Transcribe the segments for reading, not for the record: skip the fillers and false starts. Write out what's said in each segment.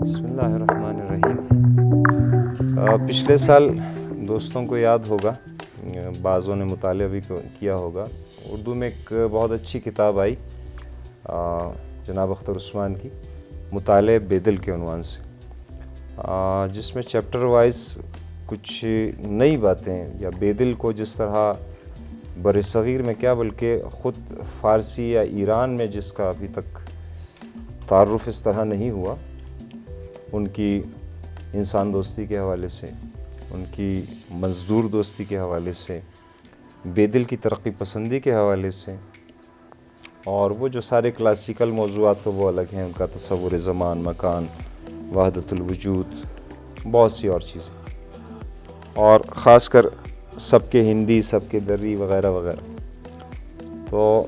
بسم اللہ الرحمن الرحیم۔ پچھلے سال دوستوں کو یاد ہوگا، بعضوں نے مطالعہ بھی کیا ہوگا، اردو میں ایک بہت اچھی کتاب آئی جناب اختر عثمان کی، مطالعہ بے دل کے عنوان سے، جس میں چیپٹر وائز کچھ نئی باتیں یا بے دل کو جس طرح بر صغیر میں کیا بلکہ خود فارسی یا ایران میں جس کا ابھی تک تعارف اس طرح نہیں ہوا، ان کی انسان دوستی کے حوالے سے، ان کی مزدور دوستی کے حوالے سے، بے دل کی ترقی پسندی کے حوالے سے، اور وہ جو سارے کلاسیکل موضوعات تو وہ الگ ہیں، ان کا تصور زمان، مکان، وحدت الوجود، بہت سی اور چیزیں، اور خاص کر سب کے ہندی، سب کے دری وغیرہ وغیرہ، تو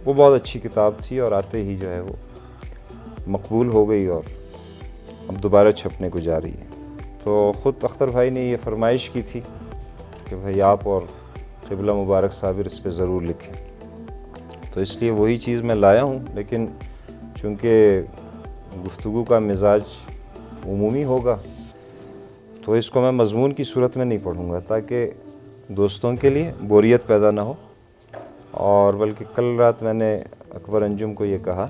وہ بہت اچھی کتاب تھی، اور آتے ہی جو ہے وہ مقبول ہو گئی اور اب دوبارہ چھپنے کو جا رہی ہے۔ تو خود اختر بھائی نے یہ فرمائش کی تھی کہ بھائی آپ اور قبلہ مبارک صابر اس پہ ضرور لکھیں، تو اس لیے وہی چیز میں لایا ہوں، لیکن چونکہ گفتگو کا مزاج عمومی ہوگا تو اس کو میں مضمون کی صورت میں نہیں پڑھوں گا تاکہ دوستوں کے لیے بوریت پیدا نہ ہو، اور بلکہ کل رات میں نے اکبر انجم کو یہ کہا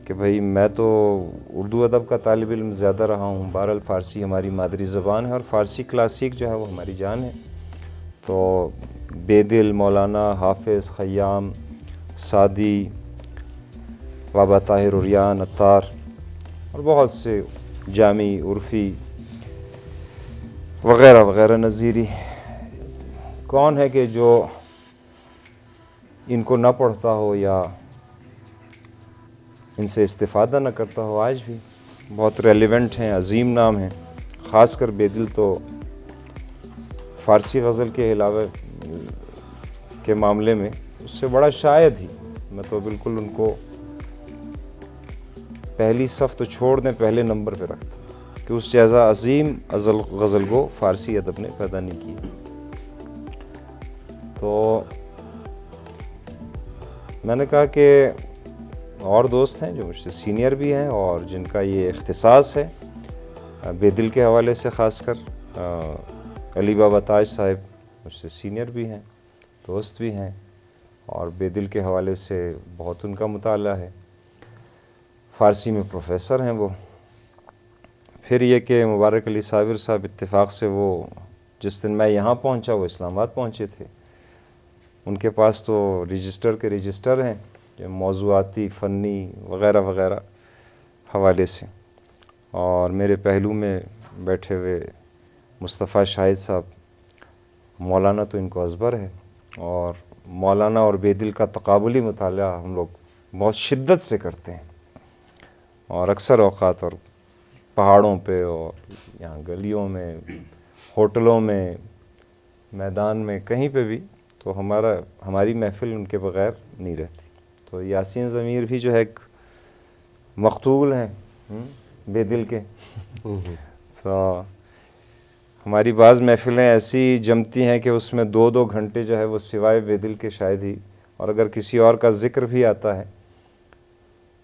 کہ بھائی میں تو اردو ادب کا طالب علم زیادہ رہا ہوں، بہرحال فارسی ہماری مادری زبان ہے اور فارسی کلاسیک جو ہے وہ ہماری جان ہے، تو بے دل، مولانا، حافظ، خیام، سعدی، بابا طاہر عریان، عطار اور بہت سے جامی، عرفی وغیرہ وغیرہ، نظیری، کون ہے کہ جو ان کو نہ پڑھتا ہو یا ان سے استفادہ نہ کرتا ہو؟ آج بھی بہت ریلیونٹ ہیں، عظیم نام ہیں، خاص کر بے دل تو فارسی غزل کے علاوہ کے معاملے میں اس سے بڑا شاید ہی، میں تو بالکل ان کو پہلی صف تو چھوڑ دیں، پہلے نمبر پہ رکھتا ہوں کہ اس جیسا عظیم غزل گو فارسی ادب نے پیدا نہیں کی۔ تو میں نے کہا کہ اور دوست ہیں جو مجھ سے سینئر بھی ہیں اور جن کا یہ اختصاص ہے بے دل کے حوالے سے، خاص کر علی بابا تاج صاحب مجھ سے سینئر بھی ہیں، دوست بھی ہیں، اور بے دل کے حوالے سے بہت ان کا مطالعہ ہے، فارسی میں پروفیسر ہیں وہ۔ پھر یہ کہ مبارک علی صابر صاحب اتفاق سے وہ جس دن میں یہاں پہنچا وہ اسلام آباد پہنچے تھے، ان کے پاس تو رجسٹر کے رجسٹر ہیں موضوعاتی، فنی وغیرہ وغیرہ حوالے سے، اور میرے پہلو میں بیٹھے ہوئے مصطفیٰ شاہد صاحب، مولانا تو ان کو ازبر ہے، اور مولانا اور بے دل کا تقابلی مطالعہ ہم لوگ بہت شدت سے کرتے ہیں، اور اکثر اوقات اور پہاڑوں پہ اور یہاں گلیوں میں، ہوٹلوں میں، میدان میں، کہیں پہ بھی، تو ہماری محفل ان کے بغیر نہیں رہتی۔ تو یاسین ضمیر بھی جو ہے ایک مقتول ہیں بے دل کے، تو ہماری بعض محفلیں ایسی جمتی ہیں کہ اس میں 2 گھنٹے جو ہے وہ سوائے بے دل کے شاید ہی، اور اگر کسی اور کا ذکر بھی آتا ہے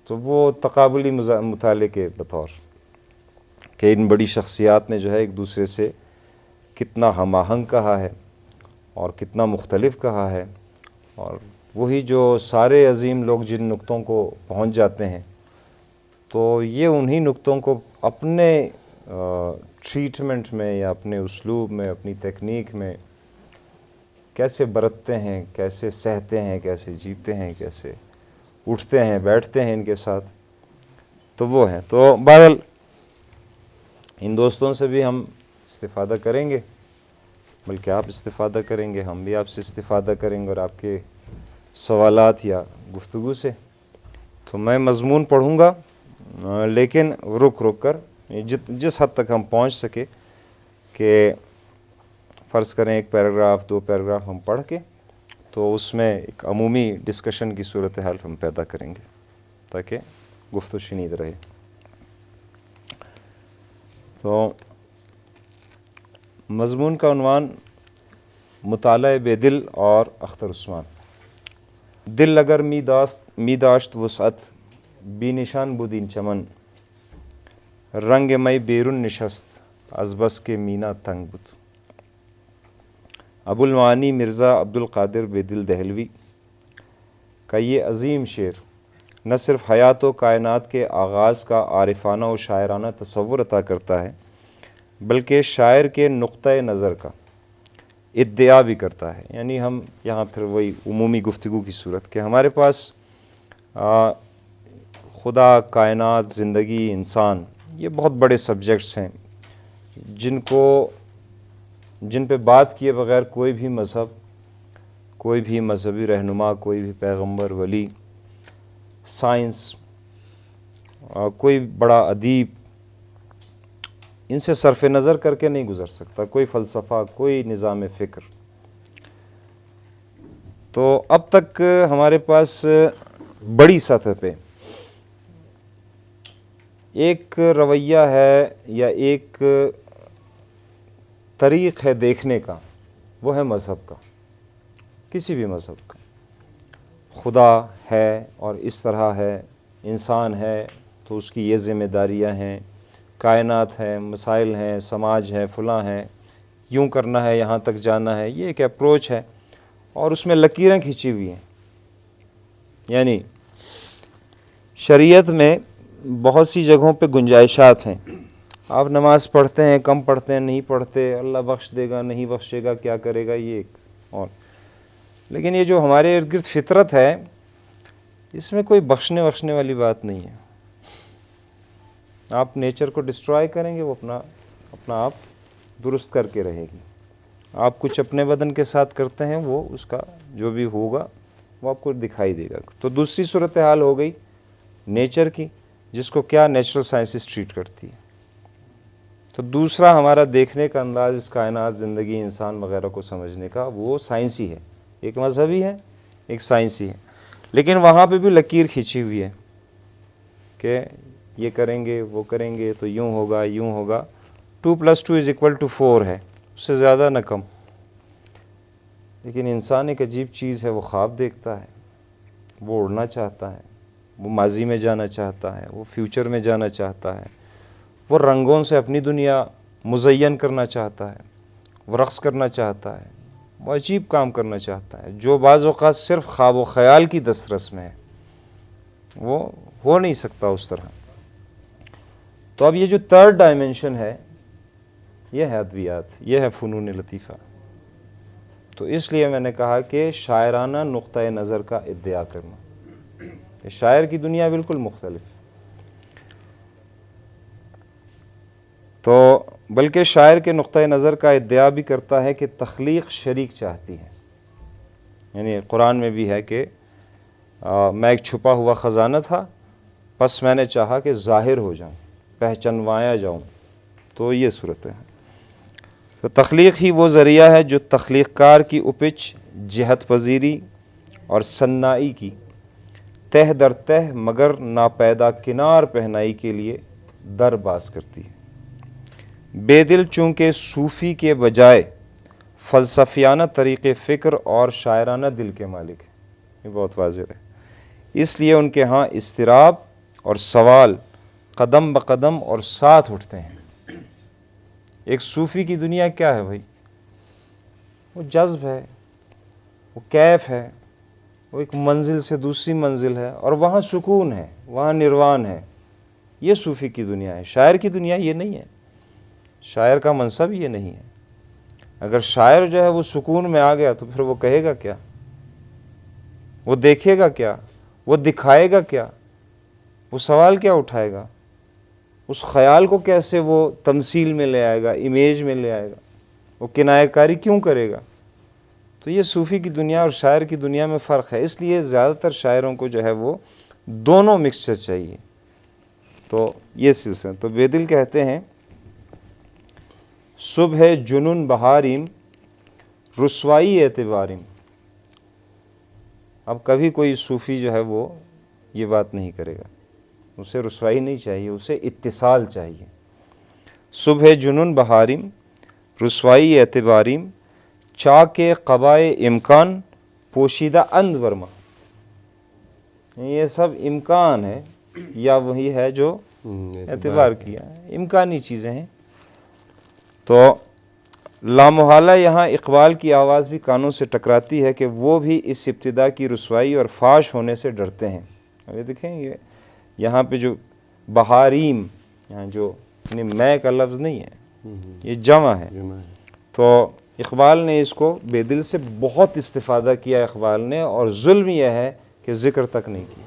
تو وہ تقابلی مطالعے کے بطور کہ ان بڑی شخصیات نے جو ہے ایک دوسرے سے کتنا ہم آہنگ کہا ہے اور کتنا مختلف کہا ہے، اور وہی جو سارے عظیم لوگ جن نقطوں کو پہنچ جاتے ہیں تو یہ انہی نقطوں کو اپنے ٹریٹمنٹ میں یا اپنے اسلوب میں، اپنی تکنیک میں کیسے برتتے ہیں، کیسے سہتے ہیں، کیسے جیتے ہیں، کیسے اٹھتے ہیں، بیٹھتے ہیں ان کے ساتھ، تو وہ ہیں۔ تو بہرحال ان دوستوں سے بھی ہم استفادہ کریں گے، بلکہ آپ استفادہ کریں گے، ہم بھی آپ سے استفادہ کریں گے، اور آپ کے سوالات یا گفتگو سے۔ تو میں مضمون پڑھوں گا، لیکن رک کر جس حد تک ہم پہنچ سکے، کہ فرض کریں 1 پیراگراف 2 پیراگراف ہم پڑھ کے تو اس میں ایک عمومی ڈسکشن کی صورتحال ہم پیدا کریں گے تاکہ گفت و شنید رہے۔ تو مضمون کا عنوان مطالعہ بے دل اور اختر عثمان۔ دل اگر می داشت وسعت، بی نشان بود این چمن، رنگ می بیرون نشست از بس کے مینا تنگ بود. ابو المعانی مرزا عبدالقادر بیدل دہلوی کا یہ عظیم شعر نہ صرف حیات و کائنات کے آغاز کا عارفانہ و شاعرانہ تصور عطا کرتا ہے، بلکہ شاعر کے نقطۂ نظر کا ادعا بھی کرتا ہے. یعنی ہم یہاں پھر وہی عمومی گفتگو کی صورت کہ ہمارے پاس خدا، کائنات، زندگی، انسان، یہ بہت بڑے سبجیکٹس ہیں جن پہ بات کیے بغیر کوئی بھی مذہب، کوئی بھی مذہبی رہنما، کوئی بھی پیغمبر، ولی، سائنس، کوئی بڑا ادیب ان سے صرف نظر کر کے نہیں گزر سکتا، کوئی فلسفہ، کوئی نظام فکر. تو اب تک ہمارے پاس بڑی سطح پہ ایک رویہ ہے یا ایک طریق ہے دیکھنے کا، وہ ہے مذہب کا، کسی بھی مذہب کا. خدا ہے اور اس طرح ہے، انسان ہے تو اس کی یہ ذمہ داریاں ہیں، کائنات ہے، مسائل ہیں، سماج ہے، فلاں ہے، یوں کرنا ہے، یہاں تک جانا ہے. یہ ایک اپروچ ہے اور اس میں لکیریں کھینچی ہوئی ہیں. یعنی شریعت میں بہت سی جگہوں پہ گنجائشات ہیں. آپ نماز پڑھتے ہیں، کم پڑھتے ہیں، نہیں پڑھتے، اللہ بخش دے گا، نہیں بخشے گا، کیا کرے گا، یہ ایک اور. لیکن یہ جو ہمارے ارد گرد فطرت ہے، اس میں کوئی بخشنے والی بات نہیں ہے. آپ نیچر کو ڈسٹرائے کریں گے، وہ اپنا آپ درست کر کے رہے گی. آپ کچھ اپنے بدن کے ساتھ کرتے ہیں، وہ اس کا جو بھی ہوگا وہ آپ کو دکھائی دے گا. تو دوسری صورتحال ہو گئی نیچر کی، جس کو کیا نیچرل سائنسز ٹریٹ کرتی ہے. تو دوسرا ہمارا دیکھنے کا انداز اس کائنات، زندگی، انسان وغیرہ کو سمجھنے کا، وہ سائنسی ہے. ایک مذہبی ہے، ایک سائنسی ہے. لیکن وہاں پہ بھی لکیر کھینچی ہوئی ہے کہ یہ کریں گے، وہ کریں گے تو یوں ہوگا، یوں ہوگا. 2+2=4 ہے، اس سے زیادہ نہ کم. لیکن انسان ایک عجیب چیز ہے، وہ خواب دیکھتا ہے، وہ اڑنا چاہتا ہے، وہ ماضی میں جانا چاہتا ہے، وہ فیوچر میں جانا چاہتا ہے، وہ رنگوں سے اپنی دنیا مزین کرنا چاہتا ہے، وہ رقص کرنا چاہتا ہے، وہ عجیب کام کرنا چاہتا ہے جو بعض اوقات صرف خواب و خیال کی دسترس میں ہے، وہ ہو نہیں سکتا اس طرح. تو اب یہ جو تھرڈ ڈائمنشن ہے، یہ ہے ادویات، یہ ہے فنون لطیفہ. تو اس لیے میں نے کہا کہ شاعرانہ نقطۂ نظر کا ادعا کرنا، شاعر کی دنیا بالکل مختلف ہے. تو بلکہ شاعر کے نقطۂ نظر کا ادعا بھی کرتا ہے کہ تخلیق شریک چاہتی ہے. یعنی قرآن میں بھی ہے کہ میں ایک چھپا ہوا خزانہ تھا، پس میں نے چاہا کہ ظاہر ہو جاؤں، پہچنوایا جاؤں. تو یہ صورت ہے. تو تخلیق ہی وہ ذریعہ ہے جو تخلیق کار کی اپج، جہت پذیری اور صنائی کی تہ در تہ مگر ناپیدا کنار پہنائی کے لیے در باز کرتی ہے. بے دل چونکہ صوفی کے بجائے فلسفیانہ طریقے فکر اور شاعرانہ دل کے مالک ہیں، یہ بہت واضح ہے. اس لیے ان کے ہاں اضطراب اور سوال قدم بقدم اور ساتھ اٹھتے ہیں. ایک صوفی کی دنیا کیا ہے بھائی؟ وہ جذب ہے، وہ کیف ہے، وہ ایک منزل سے دوسری منزل ہے، اور وہاں سکون ہے، وہاں نروان ہے. یہ صوفی کی دنیا ہے. شاعر کی دنیا یہ نہیں ہے، شاعر کا منصب یہ نہیں ہے. اگر شاعر جو ہے وہ سکون میں آ گیا تو پھر وہ کہے گا کیا، وہ دیکھے گا کیا، وہ دکھائے گا کیا، وہ سوال کیا اٹھائے گا، اس خیال کو کیسے وہ تمثیل میں لے آئے گا، امیج میں لے آئے گا، وہ کنایہ کاری کیوں کرے گا. تو یہ صوفی کی دنیا اور شاعر کی دنیا میں فرق ہے. اس لیے زیادہ تر شاعروں کو جو ہے وہ دونوں مکسچر چاہیے. تو یہ سلسلہ. تو بیدل کہتے ہیں صبح جنون بہاریم رسوائی اعتباریم. اب کبھی کوئی صوفی جو ہے وہ یہ بات نہیں کرے گا، اسے رسوائی نہیں چاہیے، اسے اتصال چاہیے. صبح جنون بہاریم رسوائی اعتباریم چاک قبائے امکان پوشیدہ اند ورما. یہ سب امکان ہے، یا وہی ہے جو اعتبار کیا ہے، امکانی چیزیں ہیں۔ تو لامحالہ یہاں اقبال کی آواز بھی کانوں سے ٹکراتی ہے کہ وہ بھی اس ابتدا کی رسوائی اور فاش ہونے سے ڈرتے ہیں۔ اب یہ دیکھیں، یہ یہاں پہ جو بہاریم، یہاں جو میں کا لفظ نہیں ہے، یہ جمع ہے۔ تو اقبال نے اس کو بے دل سے بہت استفادہ کیا اقبال نے، اور ظلم یہ ہے کہ ذکر تک نہیں کیا۔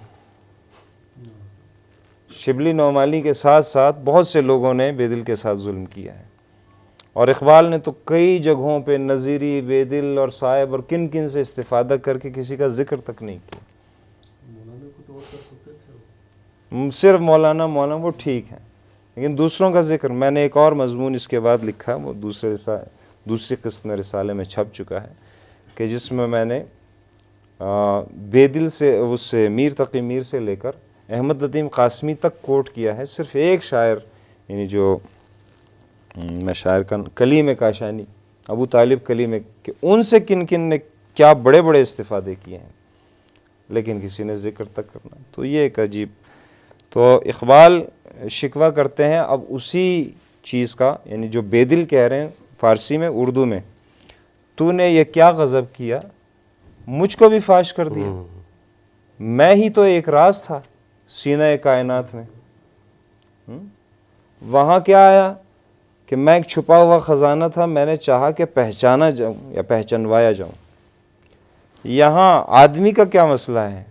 شبلی نعمانی کے ساتھ ساتھ بہت سے لوگوں نے بے دل کے ساتھ ظلم کیا ہے، اور اقبال نے تو کئی جگہوں پہ نظیری، بے دل اور صاحب اور کن کن سے استفادہ کر کے کسی کا ذکر تک نہیں کیا۔ صرف مولانا وہ ٹھیک ہے، لیکن دوسروں کا ذکر، میں نے ایک اور مضمون اس کے بعد لکھا، وہ دوسری قسط میں رسالے میں چھپ چکا ہے، کہ جس میں نے بے دل سے اس سے میر تقی میر سے لے کر احمد ندیم قاسمی تک کوٹ کیا ہے۔ صرف ایک شاعر، یعنی جو میں شاعر کا کلیم کاشانی، ابو طالب کلیم، کہ ان سے کن کن نے کیا بڑے بڑے استفادے کیے ہیں، لیکن کسی نے ذکر تک کرنا، تو یہ ایک عجیب۔ تو اقبال شکوہ کرتے ہیں اب اسی چیز کا، یعنی جو بے دل کہہ رہے ہیں فارسی میں، اردو میں، تو نے یہ کیا غضب کیا، مجھ کو بھی فاش کر دیا، میں ہی تو ایک راز تھا سینہ کائنات میں۔ وہاں کیا آیا کہ میں ایک چھپا ہوا خزانہ تھا، میں نے چاہا کہ پہچانا جاؤں یا پہچنوایا جاؤں۔ یہاں آدمی کا کیا مسئلہ ہے،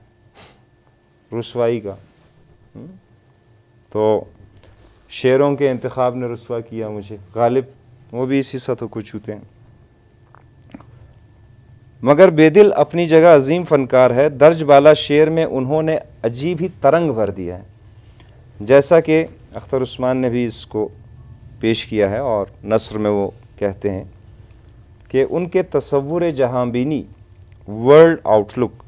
رسوائی کا۔ تو شعروں کے انتخاب نے رسوا کیا مجھے، غالب وہ بھی اسی سطح کو چھوتے ہیں۔ مگر بے دل اپنی جگہ عظیم فنکار ہے، درج بالا شعر میں انہوں نے عجیب ہی ترنگ بھر دیا ہے، جیسا کہ اختر عثمان نے بھی اس کو پیش کیا ہے، اور نثر میں وہ کہتے ہیں کہ ان کے تصور جہاں بینی، ورلڈ آؤٹ لک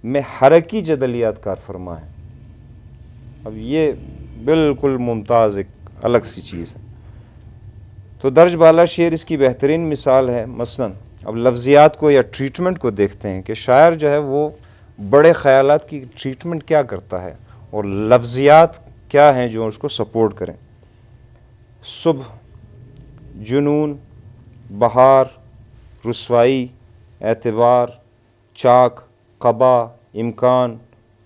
میں حرکی جدلیات کار فرما ہے۔ اب یہ بالکل ممتاز ایک الگ سی چیز ہے۔ تو درج بالا شعر اس کی بہترین مثال ہے۔ مثلاً اب لفظیات کو یا ٹریٹمنٹ کو دیکھتے ہیں کہ شاعر جو ہے وہ بڑے خیالات کی ٹریٹمنٹ کیا کرتا ہے، اور لفظیات کیا ہیں جو اس کو سپورٹ کریں۔ صبح، جنون، بہار، رسوائی، اعتبار، چاک، قبا، امکان،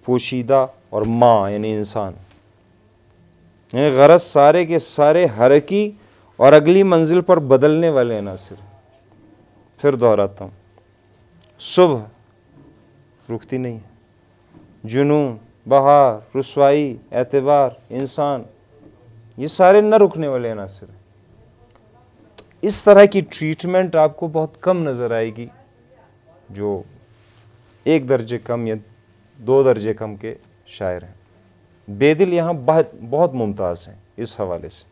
پوشیدہ، اور ماں یعنی انسان، یعنی غرض سارے کے سارے حرکی اور اگلی منزل پر بدلنے والے عناصر۔ پھر دہراتا ہوں، صبح رکتی نہیں ہے، جنون، بہار، رسوائی، اعتبار، انسان، یہ سارے نہ رکنے والے عناصر ہیں۔ تو اس طرح کی ٹریٹمنٹ آپ کو بہت کم نظر آئے گی جو ایک درجے کم یا دو درجے کم کے شاعر ہیں۔ بے دل یہاں بہت ممتاز ہیں اس حوالے سے۔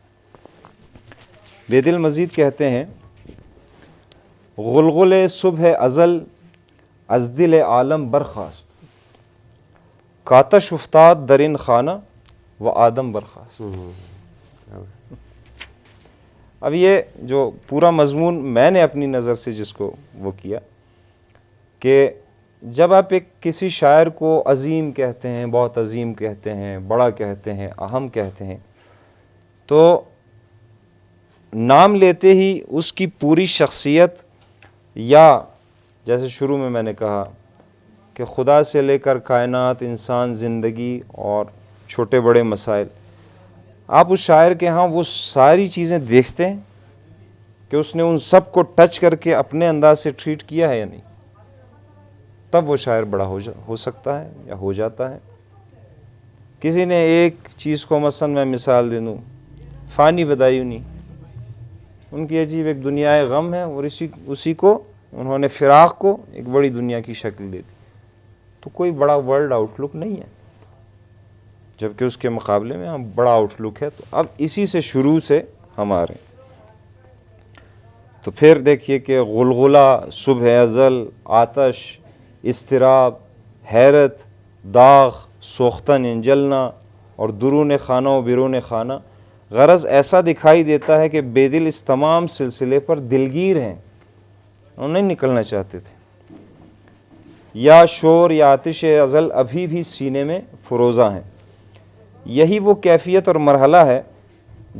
بے دل مزید کہتے ہیں، غلغل صبح ازل از دل عالم برخاست، کاتش افتاد در این خانہ و آدم برخاست۔ اب یہ جو پورا مضمون میں نے اپنی نظر سے جس کو وہ کیا، کہ جب آپ ایک کسی شاعر کو عظیم کہتے ہیں، بہت عظیم کہتے ہیں، بڑا کہتے ہیں، اہم کہتے ہیں، تو نام لیتے ہی اس کی پوری شخصیت، یا جیسے شروع میں نے کہا کہ خدا سے لے کر کائنات، انسان، زندگی اور چھوٹے بڑے مسائل، آپ اس شاعر کے ہاں وہ ساری چیزیں دیکھتے ہیں کہ اس نے ان سب کو ٹچ کر کے اپنے انداز سے ٹریٹ کیا ہے یا نہیں، تب وہ شاعر بڑا ہو سکتا ہے یا ہو جاتا ہے۔ کسی نے ایک چیز کو، مثلا میں مثال دے دوں، فانی بدایونی، ان کی عجیب ایک دنیا غم ہے، اور اسی کو انہوں نے فراق کو ایک بڑی دنیا کی شکل دے دی، تو کوئی بڑا ورلڈ آؤٹ لک نہیں ہے، جبکہ اس کے مقابلے میں ہم بڑا آؤٹ لک ہے۔ تو اب اسی سے شروع سے ہمارے، تو پھر دیکھیے کہ غلغلہ، صبح ازل، آتش، اضطراب، حیرت، داغ، سوختن، جلنا، اور درون خانہ و بیرون خانہ، غرض ایسا دکھائی دیتا ہے کہ بے دل اس تمام سلسلے پر دلگیر ہیں، وہ نہیں نکلنا چاہتے تھے۔ یا شور یا آتش ازل ابھی بھی سینے میں فروزہ ہیں، یہی وہ کیفیت اور مرحلہ ہے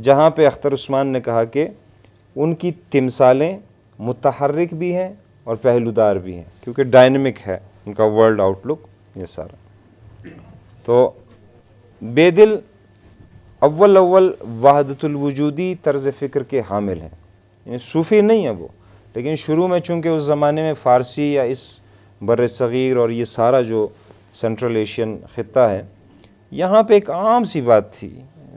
جہاں پہ اختر عثمان نے کہا کہ ان کی تمثالیں متحرک بھی ہیں اور پہلودار بھی ہیں، کیونکہ ڈائنمک ہے ان کا ورلڈ آؤٹ لک یہ سارا۔ تو بے دل اول وحدت الوجودی طرز فکر کے حامل ہیں، یعنی صوفی نہیں ہے وہ، لیکن شروع میں چونکہ اس زمانے میں فارسی یا اس بر صغیر اور یہ سارا جو سینٹرل ایشین خطہ ہے، یہاں پہ ایک عام سی بات تھی،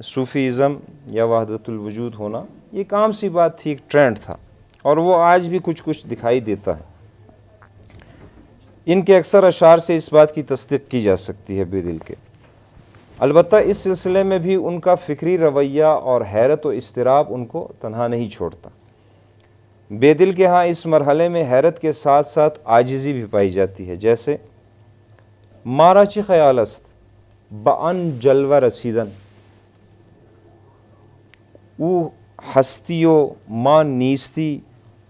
صوفیزم یا وحدت الوجود ہونا یہ ایک عام سی بات تھی، ایک ٹرینڈ تھا، اور وہ آج بھی کچھ دکھائی دیتا ہے۔ ان کے اکثر اشعار سے اس بات کی تصدیق کی جا سکتی ہے بے دل کے۔ البتہ اس سلسلے میں بھی ان کا فکری رویہ اور حیرت و اضطراب ان کو تنہا نہیں چھوڑتا۔ بے دل کے ہاں اس مرحلے میں حیرت کے ساتھ ساتھ عاجزی بھی پائی جاتی ہے، جیسے مارا چی خیال است بان جلوہ رسیدن، او ہستیو ما نیستی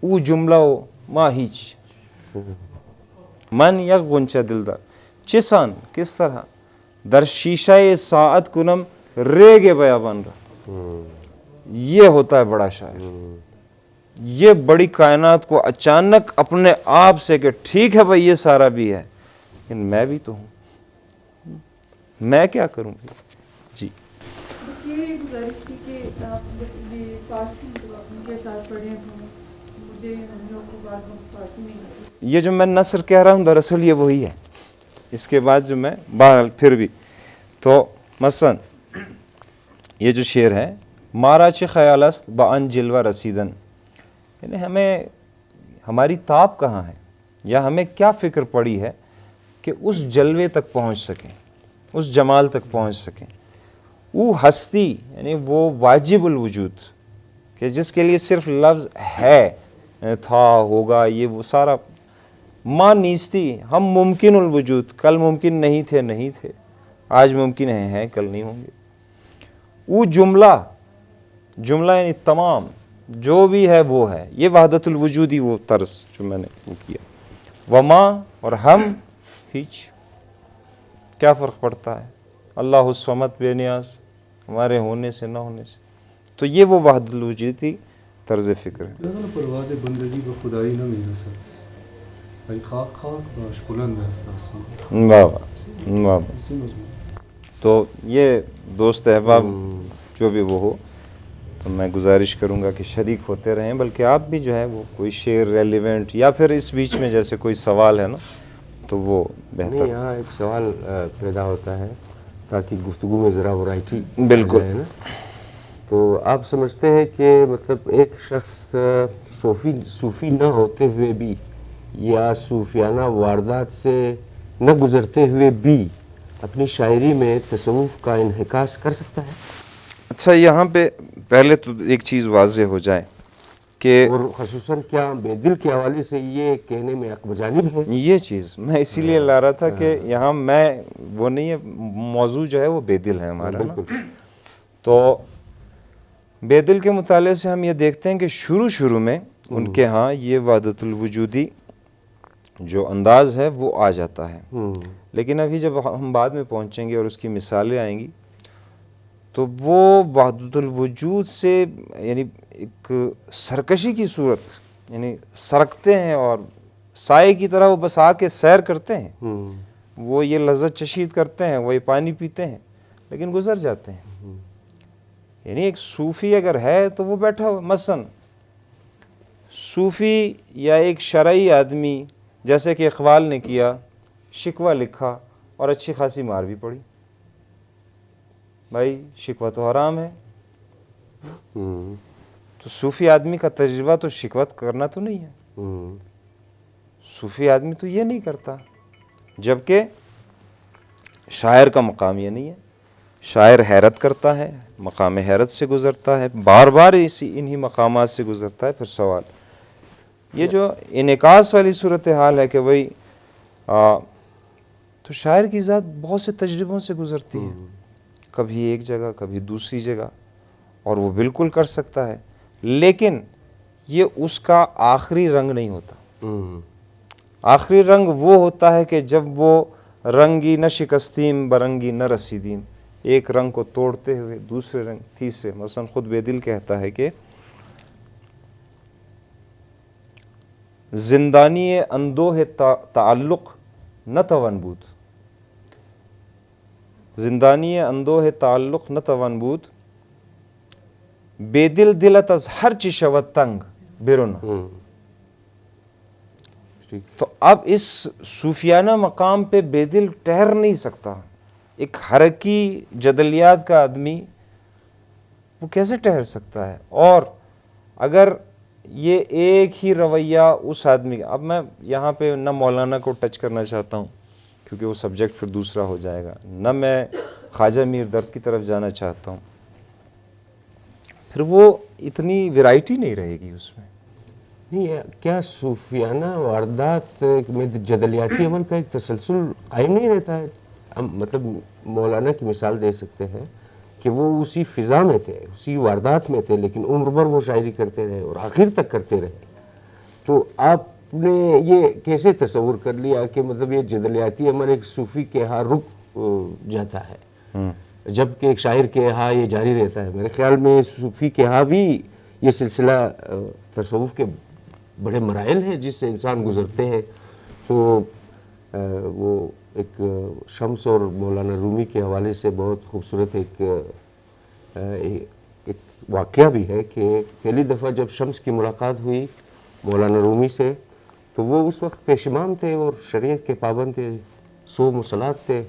او جملہ ما ہیچ، من یک غنچہ دلدار چسان کس طرح در شیشہ ساعت کنم ریگ بیابان رہا۔ یہ ہوتا ہے بڑا شاعر، یہ بڑی کائنات کو اچانک اپنے آپ سے کہ ٹھیک ہے بھائی یہ سارا بھی ہے لیکن میں بھی تو ہوں، میں کیا کروں گی۔ جی یہ گزارش تھی کہ آپ یہ فارسی جو آپ نے اشعار پڑھے ہیں مجھے ہم لوگ کو بات فارسی میں ہی، یہ جو میں نثر کہہ رہا ہوں دراصل یہ وہی ہے، اس کے بعد جو میں بہرحال پھر بھی تو مثلا یہ جو شعر ہے مارا چھ خیال است بان جلوہ رسیدن، یعنی ہمیں ہماری تاب کہاں ہے یا ہمیں کیا فکر پڑی ہے کہ اس جلوے تک پہنچ سکیں، اس جمال تک پہنچ سکیں۔ وہ ہستی یعنی وہ واجب الوجود کہ جس کے لیے صرف لفظ ہے، تھا، ہوگا، یہ وہ سارا، ماں نیستی ہم ممکن الوجود، کل ممکن نہیں تھے، آج ممکن ہیں کل نہیں ہوں گے۔ وہ جملہ یعنی تمام جو بھی ہے وہ ہے، یہ وحدت الوجودی وہ طرز جو میں نے وہ کیا۔ وما اور ہم ہیچ، کیا فرق پڑتا ہے، اللہ الصمد بے نیاز، ہمارے ہونے سے نہ ہونے سے، تو یہ وہ وحدت الوجودی طرز فکر ہے۔ پرواز بندگی به خدایی نمیرسد ای خاک خاک باش بلند است آسمان۔ واہ واہ واہ۔ تو یہ دوست احباب جو بھی وہ ہو تو میں گزارش کروں گا کہ شریک ہوتے رہیں، بلکہ آپ بھی جو ہے وہ کوئی شعر ریلیونٹ یا پھر اس بیچ میں جیسے کوئی سوال ہے نا تو وہ بہتر۔ یہاں ایک سوال پیدا ہوتا ہے تاکہ گفتگو میں ذرا ورائٹی بالکل ہے نا، تو آپ سمجھتے ہیں کہ مطلب ایک شخص صوفی نہ ہوتے ہوئے بھی یا صوفیانہ واردات سے نہ گزرتے ہوئے بھی اپنی شاعری میں تصوف کا انعکاس کر سکتا ہے؟ اچھا یہاں پہ پہلے تو ایک چیز واضح ہو جائے کہ اور خصوصاً کیا بے دل کے حوالے سے یہ کہنے میں حق بجانب ہے؟ یہ چیز میں اسی لیے لا رہا تھا کہ یہاں میں وہ نہیں ہے، موضوع جو ہے وہ بے دل ہے ہمارا نا۔ تو بے دل کے مطالعے سے ہم یہ دیکھتے ہیں کہ شروع میں ان کے ہاں یہ وحدت الوجودی جو انداز ہے وہ آ جاتا ہے، لیکن ابھی جب ہم بعد میں پہنچیں گے اور اس کی مثالیں آئیں گی تو وہ وحدت الوجود سے یعنی ایک سرکشی کی صورت، یعنی سرکتے ہیں اور سائے کی طرح وہ بس آ کے سیر کرتے ہیں، وہ یہ لذت چشید کرتے ہیں، وہ یہ پانی پیتے ہیں لیکن گزر جاتے ہیں۔ یعنی ایک صوفی اگر ہے تو وہ بیٹھا ہوا، مثلا صوفی یا ایک شرعی آدمی جیسے کہ اقبال نے کیا، شکوہ لکھا اور اچھی خاصی مار بھی پڑی، بھائی شکوہ تو حرام ہے، تو صوفی آدمی کا تجربہ تو شکوت کرنا تو نہیں ہے، صوفی آدمی تو یہ نہیں کرتا، جبکہ شاعر کا مقام یہ نہیں ہے، شاعر حیرت کرتا ہے، مقام حیرت سے گزرتا ہے، بار بار انہی مقامات سے گزرتا ہے۔ پھر سوال یہ جو انعکاس والی صورتحال ہے کہ بھئی تو شاعر کی ذات بہت سے تجربوں سے گزرتی ہے، کبھی ایک جگہ کبھی دوسری جگہ، اور وہ بالکل کر سکتا ہے، لیکن یہ اس کا آخری رنگ نہیں ہوتا۔ آخری رنگ وہ ہوتا ہے کہ جب وہ رنگی نہ شکستیم برنگی نہ رسیدیم، ایک رنگ کو توڑتے ہوئے دوسرے رنگ تیسرے. مثلا خود بیدل کہتا ہے کہ زندانی اندوہ تعلق نہ توان بود، زندانی اندوہ تعلق نہ توان بود، بے دل دلت از ہر چی شود تنگ بیرون. تو اب اس صوفیانہ مقام پہ بے دل ٹھہر نہیں سکتا. ایک حرکی جدلیات کا آدمی وہ کیسے ٹھہر سکتا ہے؟ اور اگر یہ ایک ہی رویہ اس آدمی کا، اب میں یہاں پہ نہ مولانا کو ٹچ کرنا چاہتا ہوں کیونکہ وہ سبجیکٹ پھر دوسرا ہو جائے گا، نہ میں خواجہ میر درد کی طرف جانا چاہتا ہوں، پھر وہ اتنی ویرائٹی نہیں رہے گی اس میں. نہیں، کیا صوفیانہ واردات میں جدلیاتی عمل کا ایک تسلسل قائم نہیں رہتا ہے؟ ہم مطلب مولانا کی مثال دے سکتے ہیں کہ وہ اسی فضا میں تھے، اسی واردات میں تھے، لیکن عمر بھر وہ شاعری کرتے رہے اور آخر تک کرتے رہے. تو آپ نے یہ کیسے تصور کر لیا کہ مطلب یہ جدلیاتی عمل ایک صوفی کے ہاں رک جاتا ہے جبکہ ایک شاعر کے ہاں یہ جاری رہتا ہے؟ میرے خیال میں صوفی کے ہاں بھی یہ سلسلہ تصوف کے بڑے مراحل ہیں جس سے انسان گزرتے ہیں. تو وہ ایک شمس اور مولانا رومی کے حوالے سے بہت خوبصورت ایک واقعہ بھی ہے کہ پہلی دفعہ جب شمس کی ملاقات ہوئی مولانا رومی سے تو وہ اس وقت پیشمام تھے اور شریعت کے پابند تھے، 100 مصلات تھے.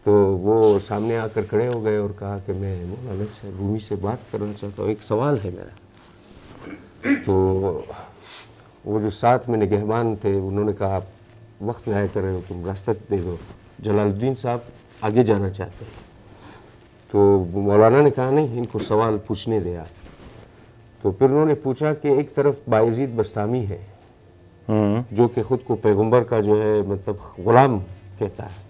تو وہ سامنے آ کر کھڑے ہو گئے اور کہا کہ میں مولانا سے رومی سے بات کرنا چاہتا ہوں، ایک سوال ہے میرا. تو وہ جو ساتھ میں نگہبان تھے انہوں نے کہا وقت ضائع کر رہے ہو، تم راستہ دے دو، جلال الدین صاحب آگے جانا چاہتے ہیں. تو مولانا نے کہا نہیں، ان کو سوال پوچھنے دیا. تو پھر انہوں نے پوچھا کہ ایک طرف بایزید بستامی ہے جو کہ خود کو پیغمبر کا جو ہے مطلب غلام کہتا ہے،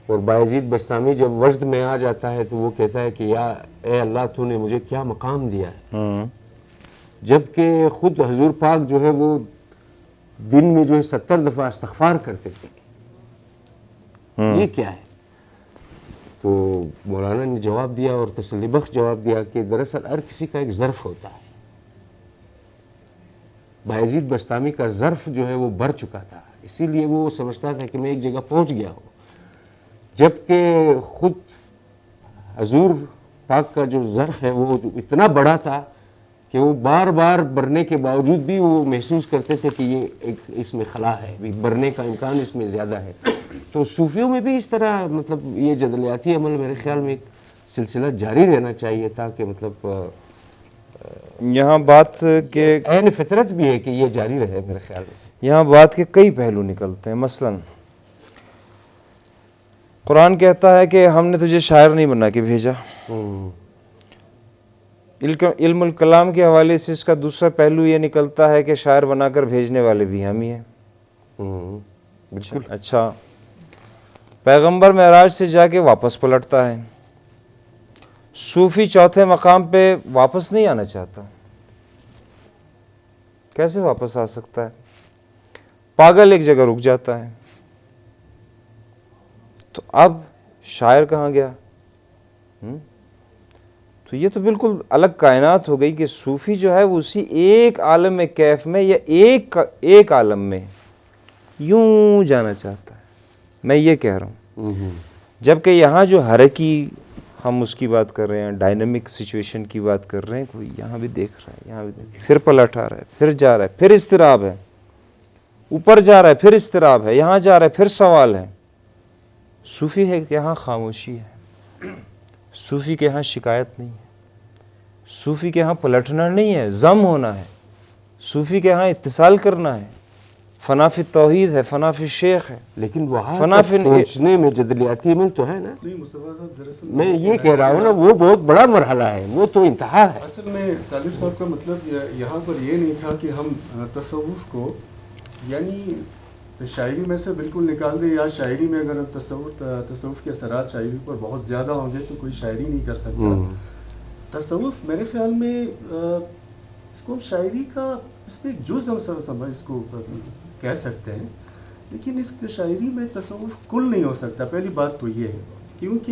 اور بایزید بستامی جب وجد میں آ جاتا ہے تو وہ کہتا ہے کہ یا اے اللہ تو نے مجھے کیا مقام دیا ہے، جبکہ خود حضور پاک جو ہے وہ دن میں جو ہے 70 دفعہ استغفار کرتے تھے. یہ کیا ہے؟ تو مولانا نے جواب دیا اور تسلی بخش جواب دیا کہ دراصل ہر کسی کا ایک ظرف ہوتا ہے. بایزید بستامی کا ظرف جو ہے وہ بھر چکا تھا، اسی لیے وہ سمجھتا تھا کہ میں ایک جگہ پہنچ گیا ہوں، جبکہ خود حضور پاک کا جو ظرف ہے وہ اتنا بڑا تھا کہ وہ بار بار بھرنے کے باوجود بھی وہ محسوس کرتے تھے کہ یہ ایک اس میں خلا ہے، بھرنے کا امکان اس میں زیادہ ہے. تو صوفیوں میں بھی اس طرح مطلب یہ جدلیاتی عمل میرے خیال میں ایک سلسلہ جاری رہنا چاہیے تھا کہ مطلب یہاں بات کے عین فطرت بھی ہے کہ یہ جاری رہے. میرے خیال میں یہاں بات کے کئی پہلو نکلتے ہیں. مثلا قرآن کہتا ہے کہ ہم نے تجھے شاعر نہیں بنا کے بھیجا. علم الکلام کے حوالے سے اس کا دوسرا پہلو یہ نکلتا ہے کہ شاعر بنا کر بھیجنے والے بھی ہم ہی ہیں. بالکل. اچھا، پیغمبر معراج سے جا کے واپس پلٹتا ہے، صوفی چوتھے مقام پہ واپس نہیں آنا چاہتا. کیسے واپس آ سکتا ہے؟ پاگل ایک جگہ رک جاتا ہے. تو اب شاعر کہاں گیا؟ تو یہ تو بالکل الگ کائنات ہو گئی کہ صوفی جو ہے وہ اسی ایک عالم کیف میں یا ایک عالم میں یوں جانا چاہتا ہے. میں یہ کہہ رہا ہوں. جبکہ یہاں جو حرکی ہم اس کی بات کر رہے ہیں، ڈائنامک سچویشن کی بات کر رہے ہیں، کوئی یہاں بھی دیکھ رہا ہے، یہاں بھی دیکھ رہا ہے، پھر پلٹ آ رہا ہے، پھر جا رہا ہے، پھر اضطراب ہے، اوپر جا رہا ہے، پھر اضطراب ہے، یہاں جا رہا ہے، پھر سوال ہے. صوفی ہے کہ یہاں خاموشی ہے، صوفی کے یہاں شکایت نہیں ہے، صوفی کے یہاں پلٹنا نہیں ہے، ضم ہونا ہے. صوفی کے یہاں اتصال کرنا ہے، فنا فی توحید ہے، فنا فی شیخ ہے. لیکن وہاں فنا تک فی پہنچنے میں جدلیاتی عمل تو ہے نا. نہیں مصطفیٰ صاحب، دراصل میں یہ کہہ رہا ہوں نا وہ بہت بڑا مرحلہ ہے، وہ تو انتہا ہے. اصل میں طالب صاحب کا مطلب یہاں پر یہ نہیں تھا کہ ہم تصوف کو یعنی شاعری میں سے بالکل نکال دیں، یا شاعری میں اگر تصوف کے اثرات شاعری پر بہت زیادہ ہوں گے تو کوئی شاعری نہیں کر سکتا. تصوف میرے خیال میں اس کو شاعری کا اس میں جز ہم اس کو کہہ سکتے ہیں، لیکن اس شاعری میں تصوف کل نہیں ہو سکتا. پہلی بات تو یہ ہے کیونکہ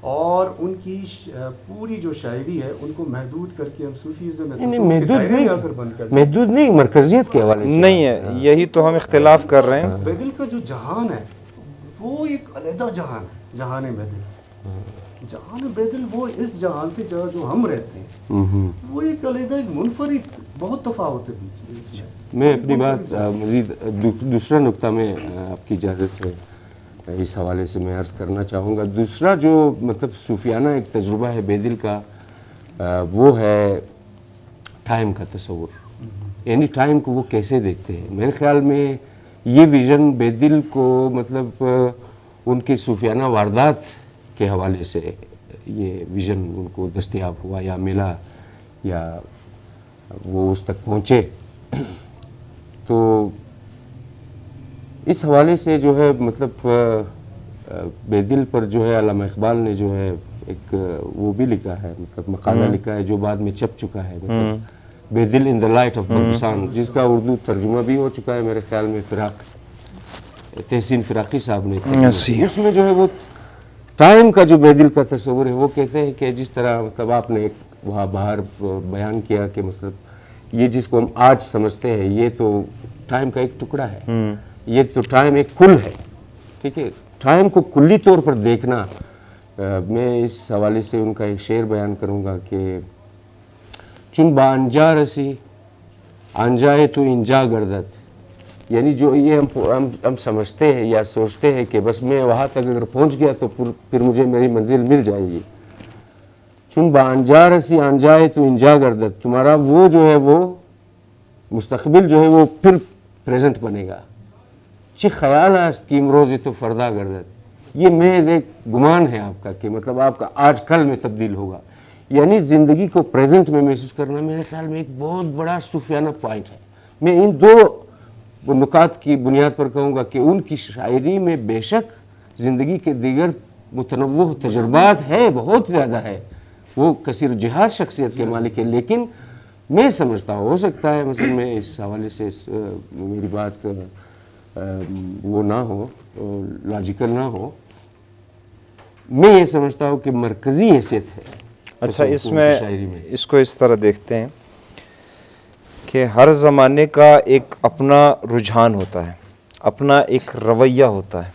اور ان کی پوری جو شاعری ہے ان کو محدود کر کے ہم صوفیزم محدود نہیں مرکزیت کے حوالے سے نہیں ہے، یہی تو ہم اختلاف کر رہے ہیں. بیدل کا جو جہان ہے وہ ایک علیحدہ جہان ہے، جہان بیدل. جہان بیدل وہ اس جہان سے جو ہم رہتے ہیں وہ ایک علیحدہ، ایک منفرد، بہت تفاوت ہے بیچ میں. میں اپنی بات مزید دوسرا نقطہ میں آپ کی اجازت سے اس حوالے سے میں عرض کرنا چاہوں گا. دوسرا جو مطلب صوفیانہ ایک تجربہ ہے بیدل کا، وہ ہے ٹائم کا تصور. یعنی ٹائم کو وہ کیسے دیکھتے ہیں. میرے خیال میں یہ ویژن بیدل کو مطلب ان کے صوفیانہ واردات کے حوالے سے یہ ویژن ان کو دستیاب ہوا یا ملا یا وہ اس تک پہنچے. تو اس حوالے سے جو ہے مطلب بیدل پر جو ہے علامہ اقبال نے جو ہے ایک وہ بھی لکھا ہے، مطلب مقالہ لکھا ہے جو بعد میں چھپ چکا ہے، مطلب بیدل ان دا لائٹ آف برگسان، جس کا اردو ترجمہ بھی ہو چکا ہے میرے خیال میں تحسین فراقی صاحب نے. اس میں جو ہے وہ ٹائم کا جو بیدل کا تصور ہے وہ کہتے ہیں کہ جس طرح مطلب آپ نے ایک وہاں باہر بیان کیا کہ مطلب یہ جس کو ہم آج سمجھتے ہیں یہ تو ٹائم کا ایک ٹکڑا ہے، یہ تو ٹائم ایک کل ہے. ٹھیک ہے، ٹائم کو کلی طور پر دیکھنا. میں اس حوالے سے ان کا ایک شعر بیان کروں گا کہ چون با انجا رسی انجائے تو انجا گردت. یعنی جو یہ ہم سمجھتے ہیں یا سوچتے ہیں کہ بس میں وہاں تک اگر پہنچ گیا تو پھر مجھے میری منزل مل جائے گی. چون با انجا رسی انجائے تو انجا گردت، تمہارا وہ جو ہے وہ مستقبل جو ہے وہ پھر پریزنٹ بنے گا. چی خیال است کہ امروز تو فردا گردت. یہ محض ایک گمان ہے آپ کا کہ مطلب آپ کا آج کل میں تبدیل ہوگا. یعنی زندگی کو پریزنٹ میں محسوس کرنا میرے خیال میں ایک بہت بڑا صوفیانہ پوائنٹ ہے. میں ان دو نکات کی بنیاد پر کہوں گا کہ ان کی شاعری میں بے شک زندگی کے دیگر متنوع تجربات ہے، بہت زیادہ ہے، وہ کثیر جہاد شخصیت کے مالک ہے. لیکن میں سمجھتا ہوں، ہو سکتا ہے مثلا میں اس حوالے سے میری بات وہ نہ ہو، لاجیکل نہ ہو، میں یہ سمجھتا ہوں کہ مرکزی حیثیت ہے. اچھا، اس میں اس کو اس طرح دیکھتے ہیں کہ ہر زمانے کا ایک اپنا رجحان ہوتا ہے، اپنا ایک رویہ ہوتا ہے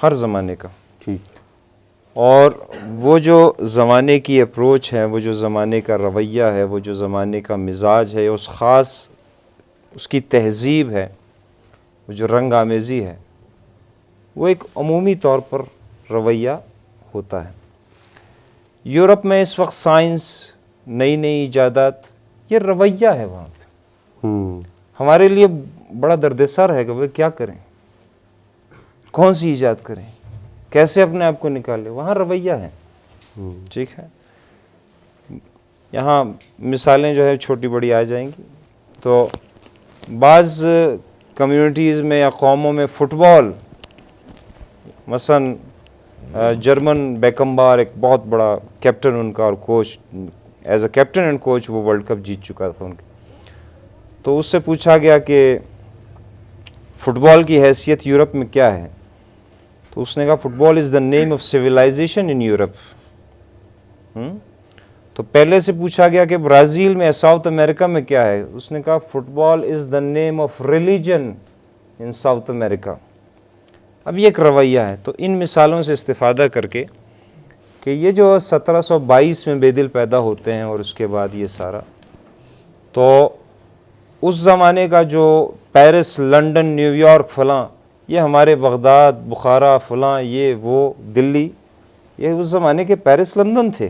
ہر زمانے کا. ٹھیک. اور وہ جو زمانے کی اپروچ ہے، وہ جو زمانے کا رویہ ہے، وہ جو زمانے کا مزاج ہے، اس خاص اس کی تہذیب ہے، وہ جو رنگ آمیزی ہے، وہ ایک عمومی طور پر رویہ ہوتا ہے. یورپ میں اس وقت سائنس، نئی نئی ایجادات، یہ رویہ ہے وہاں پہ. ہمارے لیے بڑا دردسر ہے کہ وہ کیا کریں، کون سی ایجاد کریں، کیسے اپنے آپ کو نکالیں. وہاں رویہ ہے. ٹھیک ہے، یہاں مثالیں جو ہے چھوٹی بڑی آ جائیں گی. تو بعض کمیونٹیز میں یا قوموں میں فٹ بال، مثلا جرمن بیکمبار ایک بہت بڑا کیپٹن ان کا اور coach, as a captain and coach وہ ورلڈ کپ جیت چکا تھا ان کے. تو اس سے پوچھا گیا کہ فٹ بال کی حیثیت یورپ میں کیا ہے، تو اس نے کہا football is the name of civilisation in Europe. تو پہلے سے پوچھا گیا کہ برازیل میں، ساؤتھ امریکہ میں کیا ہے، اس نے کہا football is the name of religion in South America. اب یہ ایک رویہ ہے. تو ان مثالوں سے استفادہ کر کے کہ یہ جو 1722 میں بیدل پیدا ہوتے ہیں اور اس کے بعد یہ سارا، تو اس زمانے کا جو پیرس، لنڈن، نیو یارک فلاں، یہ ہمارے بغداد، بخارا فلاں، یہ وہ دلی، یہ اس زمانے کے پیرس لندن تھے.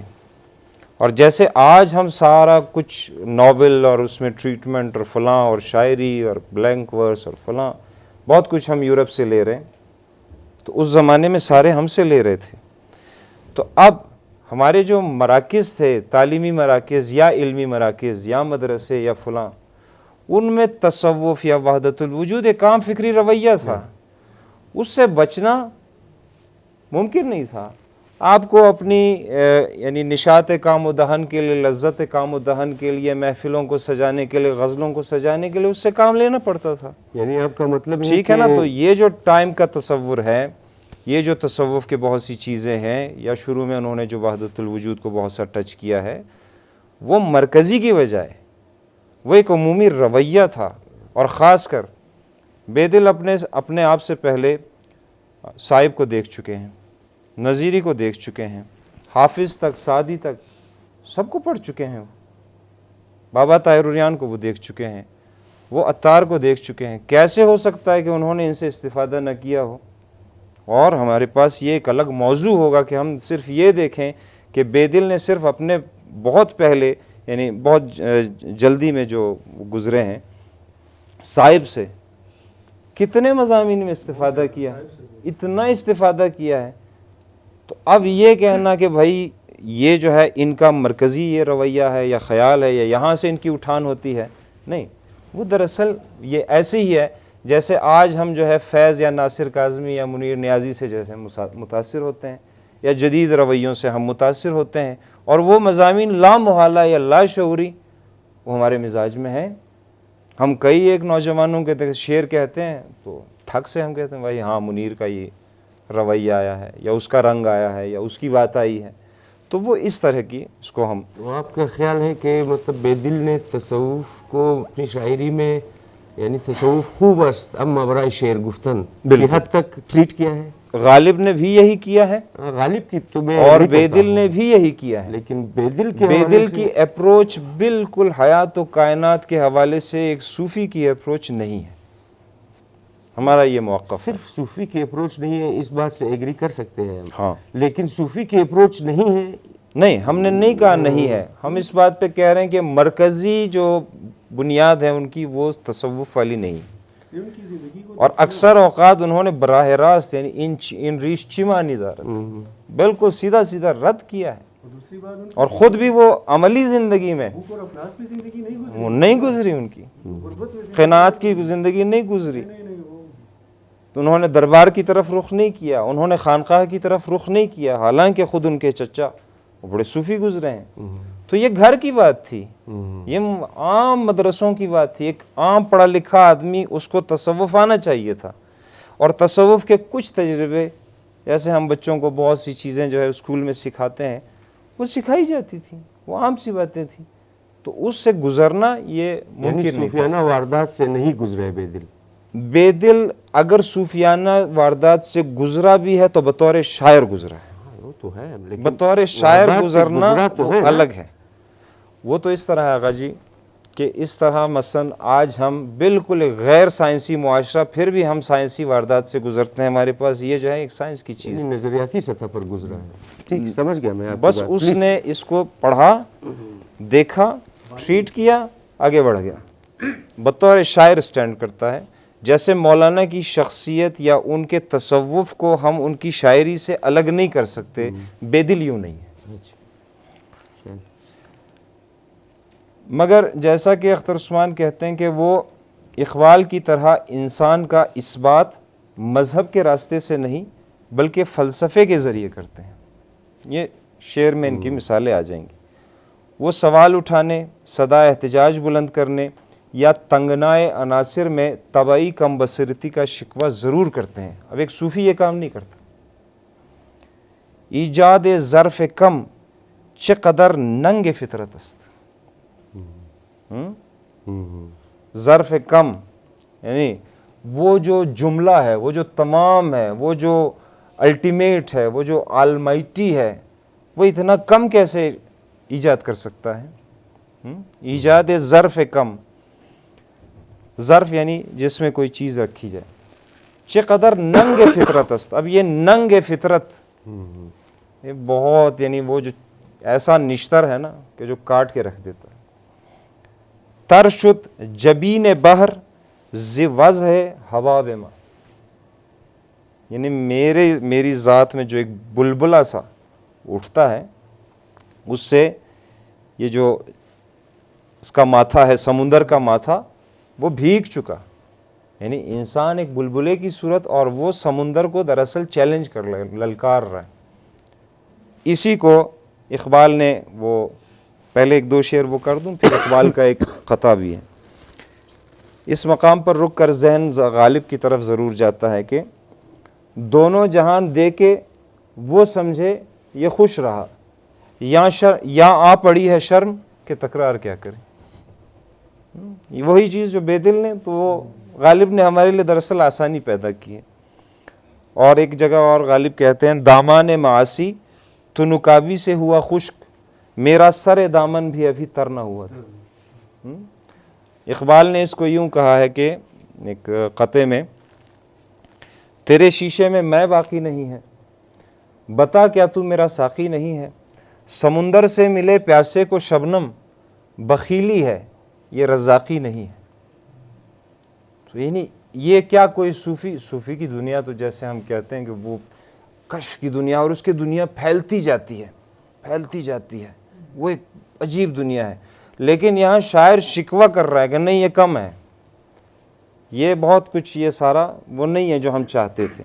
اور جیسے آج ہم سارا کچھ ناول اور اس میں ٹریٹمنٹ اور فلاں اور شاعری اور بلینک ورس اور فلاں بہت کچھ ہم یورپ سے لے رہے ہیں، تو اس زمانے میں سارے ہم سے لے رہے تھے. تو اب ہمارے جو مراکز تھے، تعلیمی مراکز یا علمی مراکز یا مدرسے یا فلاں، ان میں تصوف یا وحدت الوجود ایک عام فکری رویہ تھا. اس سے بچنا ممکن نہیں تھا. آپ کو اپنی یعنی نشاط کام و دہن کے لیے، لذت کام و دہن کے لیے، محفلوں کو سجانے کے لیے، غزلوں کو سجانے کے لیے اس سے کام لینا پڑتا تھا. یعنی آپ کا مطلب ٹھیک ہے نا. تو یہ جو ٹائم کا تصور ہے، یہ جو تصوف کے بہت سی چیزیں ہیں، یا شروع میں انہوں نے جو وحدت الوجود کو بہت سا ٹچ کیا ہے، وہ مرکزی کی بجائے وہ ایک عمومی رویہ تھا. اور خاص کر بیدل اپنے آپ سے پہلے صاحب کو دیکھ چکے ہیں، نظیری کو دیکھ چکے ہیں، حافظ تک، سعدی تک سب کو پڑھ چکے ہیں. بابا طاہر عریان کو وہ دیکھ چکے ہیں، وہ عطار کو دیکھ چکے ہیں. کیسے ہو سکتا ہے کہ انہوں نے ان سے استفادہ نہ کیا ہو؟ اور ہمارے پاس یہ ایک الگ موضوع ہوگا کہ ہم صرف یہ دیکھیں کہ بیدل نے صرف اپنے بہت پہلے، یعنی بہت جلدی میں جو گزرے ہیں، صاحب سے کتنے مضامین میں استفادہ کیا، اتنا استفادہ کیا ہے. تو اب یہ کہنا کہ بھائی یہ جو ہے ان کا مرکزی یہ رویہ ہے یا خیال ہے یا یہاں سے ان کی اٹھان ہوتی ہے، نہیں، وہ دراصل یہ ایسے ہی ہے جیسے آج ہم جو ہے فیض یا ناصر کاظمی یا منیر نیازی سے جیسے متاثر ہوتے ہیں، یا جدید رویوں سے ہم متاثر ہوتے ہیں، اور وہ مضامین لا محالہ یا لا شعوری وہ ہمارے مزاج میں ہیں. ہم کئی ایک نوجوانوں کے شعر کہتے ہیں تو ٹھک سے ہم کہتے ہیں بھائی ہاں منیر کا یہ رویہ آیا ہے، یا اس کا رنگ آیا ہے، یا اس کی بات آئی ہے. تو وہ اس طرح کی اس کو ہم آپ کا خیال ہے کہ مطلب بیدل نے تصوف کو اپنی شاعری میں، یعنی تصوف خوب است اما برائے شعر گفتن کی حد تک ٹریٹ کیا ہے؟ غالب نے بھی یہی کیا ہے، غالب کی تو میں اور بیدل نے بھی یہی کیا ہے. لیکن بیدل کی اپروچ بالکل حیات و کائنات کے حوالے سے ایک صوفی کی اپروچ نہیں ہے. ہمارا یہ موقف ہے. صرف صوفی کی اپروچ نہیں ہے، اس بات سے ایگری کر سکتے ہیں ہم. ہاں، لیکن صوفی کی اپروچ نہیں ہے. نہیں، ہم نے نہیں کہا نہیں ہے، ہم اس بات پہ کہہ رہے ہیں کہ مرکزی جو بنیاد ہے ان کی وہ تصوف والی نہیں. اور اکثر اوقات انہوں نے براہ راست یعنی ان ریش چمانی دارت بالکل سیدھا سیدھا رد کیا ہے. اور خود بھی وہ عملی زندگی میں وہ نہیں گزری، ان کی قناعت کی زندگی نہیں گزری. تو انہوں نے دربار کی طرف رخ نہیں کیا، انہوں نے خانقاہ کی طرف رخ نہیں کیا، حالانکہ خود ان کے چچا وہ بڑے صوفی گزرے ہیں. تو یہ گھر کی بات تھی، یہ عام مدرسوں کی بات تھی. ایک عام پڑھا لکھا آدمی اس کو تصوف آنا چاہیے تھا، اور تصوف کے کچھ تجربے جیسے ہم بچوں کو بہت سی چیزیں جو ہے اسکول میں سکھاتے ہیں وہ سکھائی جاتی تھیں، وہ عام سی باتیں تھیں. تو اس سے گزرنا یہ ممکن نہیں تھا. صوفیانہ واردات سے نہیں گزرے بیدل. بیدل اگر صوفیانہ واردات سے گزرا بھی ہے تو بطور شاعر گزرا ہے. وہ تو ہے، لیکن بطور شاعر گزرنا تو ہے الگ ہے. وہ تو اس طرح ہے آغا جی کہ اس طرح مثلا آج ہم بالکل ایک غیر سائنسی معاشرہ، پھر بھی ہم سائنسی واردات سے گزرتے ہیں. ہمارے پاس یہ جو ہے ایک سائنس کی چیز ہے، نظریاتی سطح پر گزرا ہے. ٹھیک سمجھ گیا میں. بس اس نے اس کو پڑھا، دیکھا، ٹریٹ کیا، آگے بڑھ گیا، بطور شاعر سٹینڈ کرتا ہے. جیسے مولانا کی شخصیت یا ان کے تصوف کو ہم ان کی شاعری سے الگ نہیں کر سکتے، بیدل یوں نہیں ہے. مگر جیسا کہ اختر عثمان کہتے ہیں کہ وہ اقبال کی طرح انسان کا اثبات مذہب کے راستے سے نہیں بلکہ فلسفے کے ذریعے کرتے ہیں. یہ شعر میں ان کی مثالیں آ جائیں گی. وہ سوال اٹھانے، صدا احتجاج بلند کرنے یا تنگنائے عناصر میں طبعی کم بصیرتی کا شکوہ ضرور کرتے ہیں. اب ایک صوفی یہ کام نہیں کرتا. ایجاد ظرف کم چقدر ننگ فطرت است. ظرف کم یعنی وہ جو جملہ ہے، وہ جو تمام ہے، وہ جو الٹیمیٹ ہے، وہ جو آلمائٹی ہے، وہ اتنا کم کیسے ایجاد کر سکتا ہے؟ ایجاد ظرف کم، ظرف یعنی جس میں کوئی چیز رکھی جائے. چقدر ننگ فطرت است. اب یہ ننگ فطرت یہ بہت یعنی وہ جو ایسا نشتر ہے نا کہ جو کاٹ کے رکھ دیتا ہے. ترشد جبین بحر ز وضع حباب ماں، یعنی میری ذات میں جو ایک بلبلا سا اٹھتا ہے، اس سے یہ جو اس کا ماتھا ہے، سمندر کا ماتھا، وہ بھیگ چکا. یعنی انسان ایک بلبلے کی صورت، اور وہ سمندر کو دراصل چیلنج کر للکار رہا ہے. اسی کو اقبال نے وہ پہلے ایک دو شعر وہ کر دوں، پھر اقبال کا ایک قطع بھی ہے. اس مقام پر رک کر ذہن غالب کی طرف ضرور جاتا ہے کہ دونوں جہان دے کے وہ سمجھے یہ خوش رہا، یا آ پڑی ہے شرم کہ تکرار کیا کریں۔ وہی چیز جو بے دل نے، تو وہ غالب نے ہمارے لیے دراصل آسانی پیدا کی ہے۔ اور ایک جگہ اور غالب کہتے ہیں، دامان معاصی تو نکابی سے ہوا خشک، میرا سر دامن بھی ابھی تر نہ ہوا تھا۔ اقبال نے اس کو یوں کہا ہے کہ ایک قطعے میں، تیرے شیشے میں باقی نہیں ہے، بتا کیا تو میرا ساقی نہیں ہے، سمندر سے ملے پیاسے کو شبنم، بخیلی ہے یہ رزاقی نہیں ہے۔ تو یعنی یہ کیا کوئی صوفی کی دنیا، تو جیسے ہم کہتے ہیں کہ وہ کشف کی دنیا، اور اس کی دنیا پھیلتی جاتی ہے، وہ ایک عجیب دنیا ہے، لیکن یہاں شاعر شکوہ کر رہا ہے کہ نہیں یہ کم ہے، یہ بہت کچھ، یہ سارا وہ نہیں ہے جو ہم چاہتے تھے۔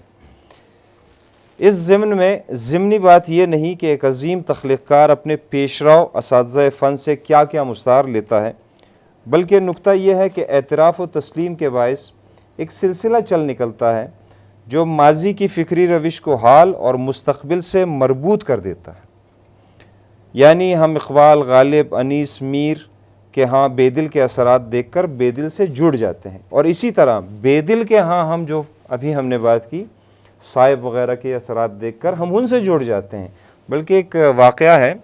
اس ضمن میں ضمنی بات یہ نہیں کہ ایک عظیم تخلیق کار اپنے پیشرو اساتذہ فن سے کیا کیا مستعار لیتا ہے، بلکہ نکتہ یہ ہے کہ اعتراف و تسلیم کے باعث ایک سلسلہ چل نکلتا ہے جو ماضی کی فکری روش کو حال اور مستقبل سے مربوط کر دیتا ہے۔ یعنی ہم اقبال، غالب، انیس، میر کے ہاں بے دل کے اثرات دیکھ کر بے دل سے جڑ جاتے ہیں، اور اسی طرح بے دل کے ہاں ہم جو ابھی ہم نے بات کی صائب وغیرہ کے اثرات دیکھ کر ہم ان سے جڑ جاتے ہیں۔ بلکہ ایک واقعہ ہے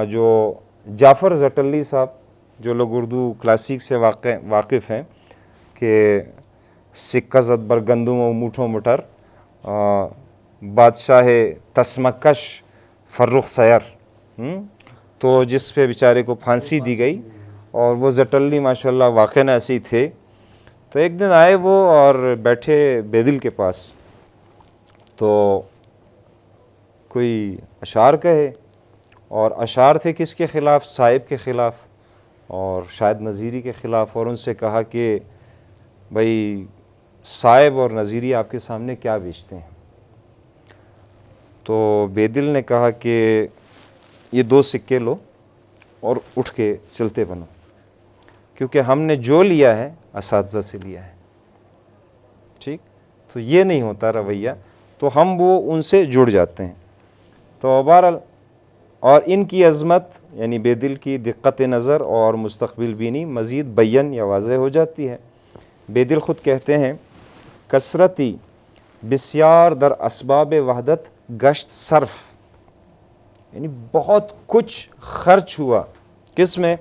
جو جعفر زٹلی صاحب، جو لوگ اردو کلاسیک سے واقف ہیں، کہ سکہ زد بر گندم و موٹھوں مٹر، بادشاہ تسمکش فرخ سیر، تو جس پہ بیچارے کو پھانسی دی گئی، اور وہ زٹلی ماشاءاللہ واقعاً ایسے ہی تھے۔ تو ایک دن آئے وہ اور بیٹھے بے دل کے پاس، تو کوئی اشعار کہے، اور اشعار تھے کس کے خلاف؟ صائب کے خلاف، اور شاید نظیری کے خلاف، اور ان سے کہا کہ بھائی صائب اور نظیری آپ کے سامنے کیا بیچتے ہیں؟ تو بے دل نے کہا کہ یہ 2 سکے لو اور اٹھ کے چلتے بنو، کیونکہ ہم نے جو لیا ہے اساتذہ سے لیا ہے، ٹھیک؟ تو یہ نہیں ہوتا رویہ، تو ہم وہ ان سے جڑ جاتے ہیں۔ تو بہرحال، اور ان کی عظمت یعنی بے دل کی دقت نظر اور مستقبل بینی مزید بیان یا واضح ہو جاتی ہے۔ بے دل خود کہتے ہیں، کثرتی بسیار در اسباب وحدت گشت صرف، یعنی بہت کچھ خرچ ہوا کس میں؟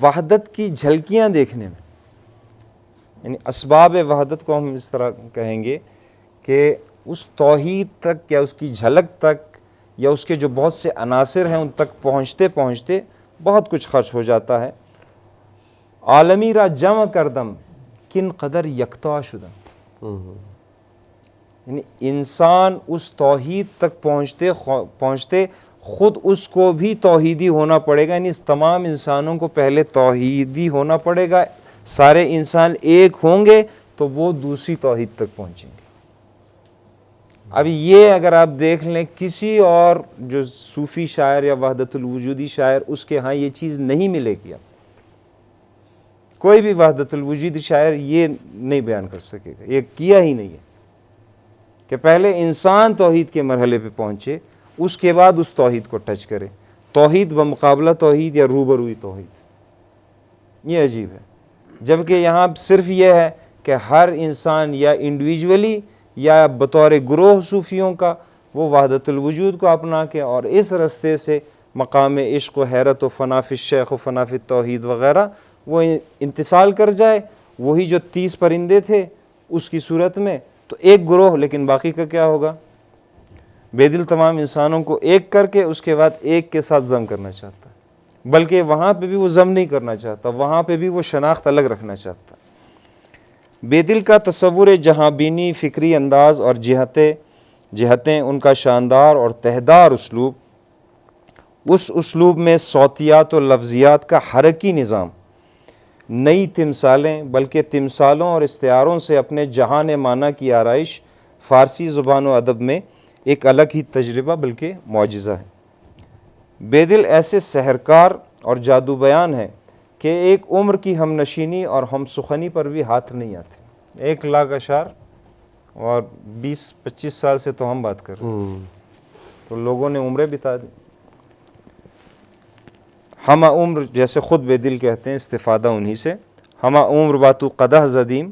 وحدت کی جھلکیاں دیکھنے میں۔ یعنی اسباب وحدت کو ہم اس طرح کہیں گے کہ اس توحید تک یا اس کی جھلک تک یا اس کے جو بہت سے عناصر ہیں ان تک پہنچتے پہنچتے بہت کچھ خرچ ہو جاتا ہے۔ عالمی را جمع کردم کن قدر یکتا شدم، یعنی انسان اس توحید تک پہنچتے خود اس کو بھی توحیدی ہونا پڑے گا، یعنی اس تمام انسانوں کو پہلے توحیدی ہونا پڑے گا، سارے انسان ایک ہوں گے تو وہ دوسری توحید تک پہنچیں گے۔ اب یہ اگر آپ دیکھ لیں کسی اور جو صوفی شاعر یا وحدت الوجودی شاعر، اس کے ہاں یہ چیز نہیں ملے گی، اب کوئی بھی وحدت الوجودی شاعر یہ نہیں بیان کر سکے گا، یہ کیا ہی نہیں ہے کہ پہلے انسان توحید کے مرحلے پہ پہنچے، اس کے بعد اس توحید کو ٹچ کرے، توحید بمقابلہ توحید یا روبروئی توحید۔ یہ عجیب ہے، جبکہ یہاں صرف یہ ہے کہ ہر انسان یا انڈیویجولی یا بطور گروہ صوفیوں کا وہ وحدت الوجود کو اپنا کے اور اس رستے سے مقام عشق و حیرت و فنا فی الشیخ و فنا فی التوحید وغیرہ وہ انتصال کر جائے، وہی جو 30 پرندے تھے اس کی صورت میں، تو ایک گروہ، لیکن باقی کا کیا ہوگا؟ بے دل تمام انسانوں کو ایک کر کے اس کے بعد ایک کے ساتھ ضم کرنا چاہتا ہے، بلکہ وہاں پہ بھی وہ ضم نہیں کرنا چاہتا، وہاں پہ بھی وہ شناخت الگ رکھنا چاہتا ہے۔ بے دل کا تصور جہاں بینی، فکری انداز اور جہتیں ان کا شاندار اور تہدار اسلوب، اس اسلوب میں صوتیات و لفظیات کا حرکی نظام، نئی تمثالیں، بلکہ تمثالوں اور استعاروں سے اپنے جہان معنی کی آرائش، فارسی زبان و ادب میں ایک الگ ہی تجربہ بلکہ معجزہ ہے۔ بے دل ایسے سحرکار اور جادو بیان ہے کہ ایک عمر کی ہم نشینی اور ہم سخنی پر بھی ہاتھ نہیں آتے۔ 1 لاکھ اشعار اور 20-25 سال سے تو ہم بات کر رہے ہیں، تو لوگوں نے عمریں بتا دی. ہمہ عمر جیسے خود بے دل کہتے ہیں، استفادہ انہی سے. ہمہ عمر باتو قدح زدیم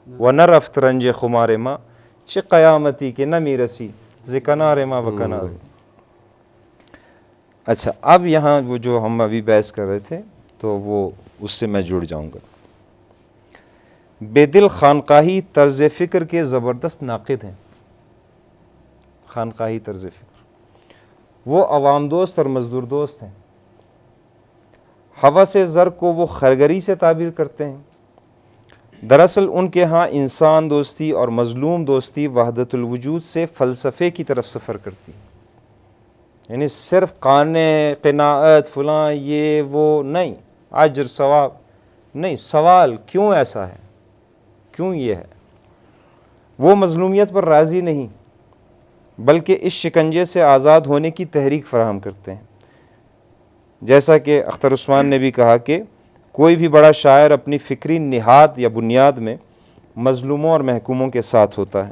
و نہ رفت رنج خمار ما چھ قیامتی کے نہ میرسی ذکنار ما و کنار. اچھا اب یہاں وہ جو ہم ابھی بحث کر رہے تھے تو وہ اس سے میں جڑ جاؤں گا. بے دل خانقاہی طرز فکر کے زبردست ناقد ہیں. خانقاہی طرز فکر، وہ عوام دوست اور مزدور دوست ہیں. ہوا سے زر کو وہ خرگری سے تعبیر کرتے ہیں. دراصل ان کے ہاں انسان دوستی اور مظلوم دوستی وحدت الوجود سے فلسفے کی طرف سفر کرتی ہے. یعنی صرف قانے قناعت فلاں یہ وہ نہیں، اجر ثواب نہیں، سوال کیوں ایسا ہے، کیوں یہ ہے. وہ مظلومیت پر راضی نہیں بلکہ اس شکنجے سے آزاد ہونے کی تحریک فراہم کرتے ہیں. جیسا کہ اختر عثمان نے بھی کہا کہ کوئی بھی بڑا شاعر اپنی فکری نہاد یا بنیاد میں مظلوموں اور محکوموں کے ساتھ ہوتا ہے.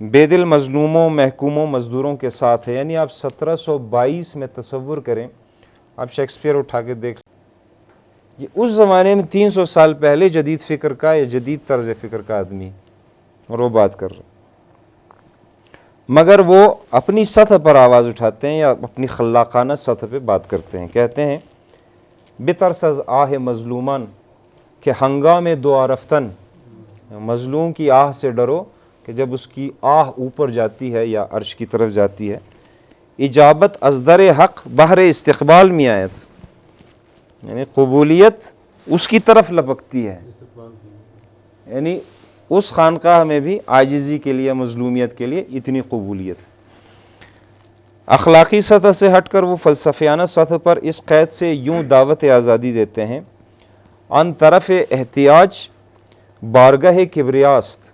بے دل مظلوموں محکوموں مزدوروں کے ساتھ ہے. یعنی آپ 1722 میں تصور کریں، آپ شیکسپیئر اٹھا کے دیکھ، یہ اس زمانے میں 300 سال پہلے جدید فکر کا یا جدید طرز فکر کا آدمی اور وہ بات کر رہے، مگر وہ اپنی سطح پر آواز اٹھاتے ہیں یا اپنی خلاقانہ سطح پہ بات کرتے ہیں. کہتے ہیں بترس از آہ مظلومان کہ ہنگام دعا رفتن، مظلوم کی آہ سے ڈرو کہ جب اس کی آہ اوپر جاتی ہے یا عرش کی طرف جاتی ہے. اجابت از در حق بہر استقبال میں آیت، یعنی قبولیت اس کی طرف لپکتی ہے. یعنی اس خانقاہ میں بھی عاجزی کے لیے، مظلومیت کے لیے اتنی قبولیت. اخلاقی سطح سے ہٹ کر وہ فلسفیانہ سطح پر اس قید سے یوں دعوت آزادی دیتے ہیں، ان طرف احتیاج بارگاہ کبریاست،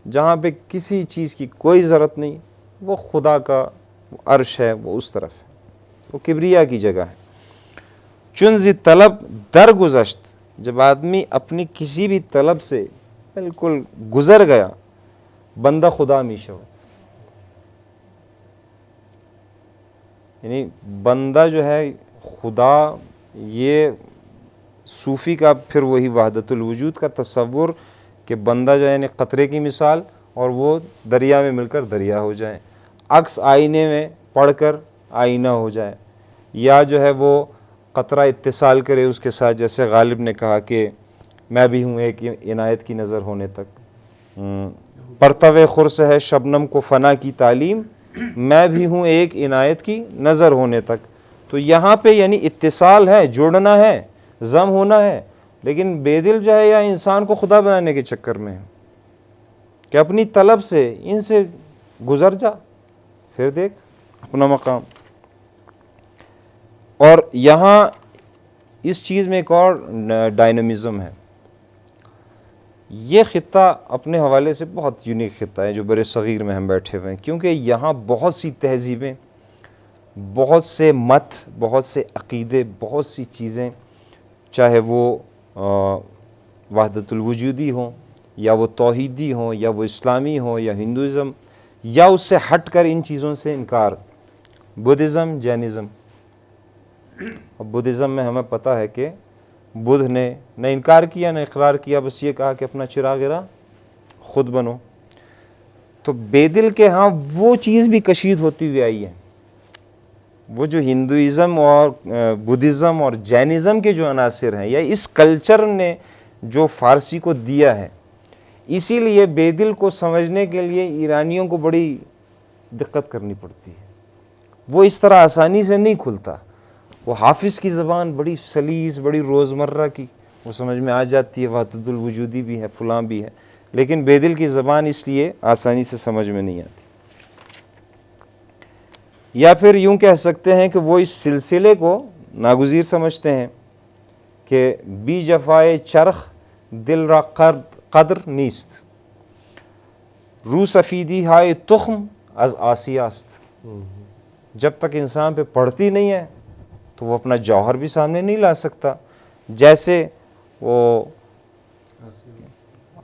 جہاں پہ کسی چیز کی کوئی ضرورت نہیں، وہ خدا کا عرش ہے، وہ اس طرف ہے، وہ کبریا کی جگہ ہے. چنز طلب درگزشت، جب آدمی اپنی کسی بھی طلب سے بالکل گزر گیا، بندہ خدا می شود، یعنی بندہ جو ہے خدا. یہ صوفی کا پھر وہی وحدت الوجود کا تصور کہ بندہ جو ہے یعنی قطرے کی مثال اور وہ دریا میں مل کر دریا ہو جائے، عکس آئینے میں پڑھ کر آئینہ ہو جائے، یا جو ہے وہ قطرہ اتصال کرے اس کے ساتھ، جیسے غالب نے کہا کہ میں بھی ہوں ایک عنایت کی نظر ہونے تک. پرتو خرس ہے شبنم کو فنا کی تعلیم، میں بھی ہوں ایک عنایت کی نظر ہونے تک. تو یہاں پہ یعنی اتصال ہے، جڑنا ہے، ضم ہونا ہے. لیکن بے دل جو ہے یا انسان کو خدا بنانے کے چکر میں ہے کہ اپنی طلب سے ان سے گزر جا، پھر دیکھ اپنا مقام. اور یہاں اس چیز میں ایک اور ڈائنامزم ہے. یہ خطہ اپنے حوالے سے بہت یونیک خطہ ہے جو بر صغیر میں ہم بیٹھے ہوئے ہیں، کیونکہ یہاں بہت سی تہذیبیں، بہت سے مت، بہت سے عقیدے، بہت سی چیزیں، چاہے وہ وحدت الوجودی ہوں یا وہ توحیدی ہوں یا وہ اسلامی ہوں یا ہندوازم، یا اس سے ہٹ کر ان چیزوں سے انکار، بدھزم، جینزم. اب بدھزم میں ہمیں پتہ ہے کہ بدھ نے نہ انکار کیا نہ اقرار کیا، بس یہ کہا کہ اپنا چراغ را خود بنو. تو بے دل کے ہاں وہ چیز بھی کشید ہوتی ہوئی آئی ہے. وہ جو ہندوازم اور بدھزم اور جینزم کے جو عناصر ہیں یا اس کلچر نے جو فارسی کو دیا ہے، اسی لیے بے دل کو سمجھنے کے لیے ایرانیوں کو بڑی دقت کرنی پڑتی ہے. وہ اس طرح آسانی سے نہیں کھلتا. وہ حافظ کی زبان بڑی سلیس، بڑی روزمرہ کی، وہ سمجھ میں آ جاتی ہے، وحدت الوجودی بھی ہے، فلاں بھی ہے. لیکن بے دل کی زبان اس لیے آسانی سے سمجھ میں نہیں آتی. یا پھر یوں کہہ سکتے ہیں کہ وہ اس سلسلے کو ناگزیر سمجھتے ہیں کہ بی جفائے چرخ دل را قدر نیست، رو سفیدی ہائے تخم از آسیاست. جب تک انسان پہ پڑتی نہیں ہے تو وہ اپنا جوہر بھی سامنے نہیں لا سکتا. جیسے وہ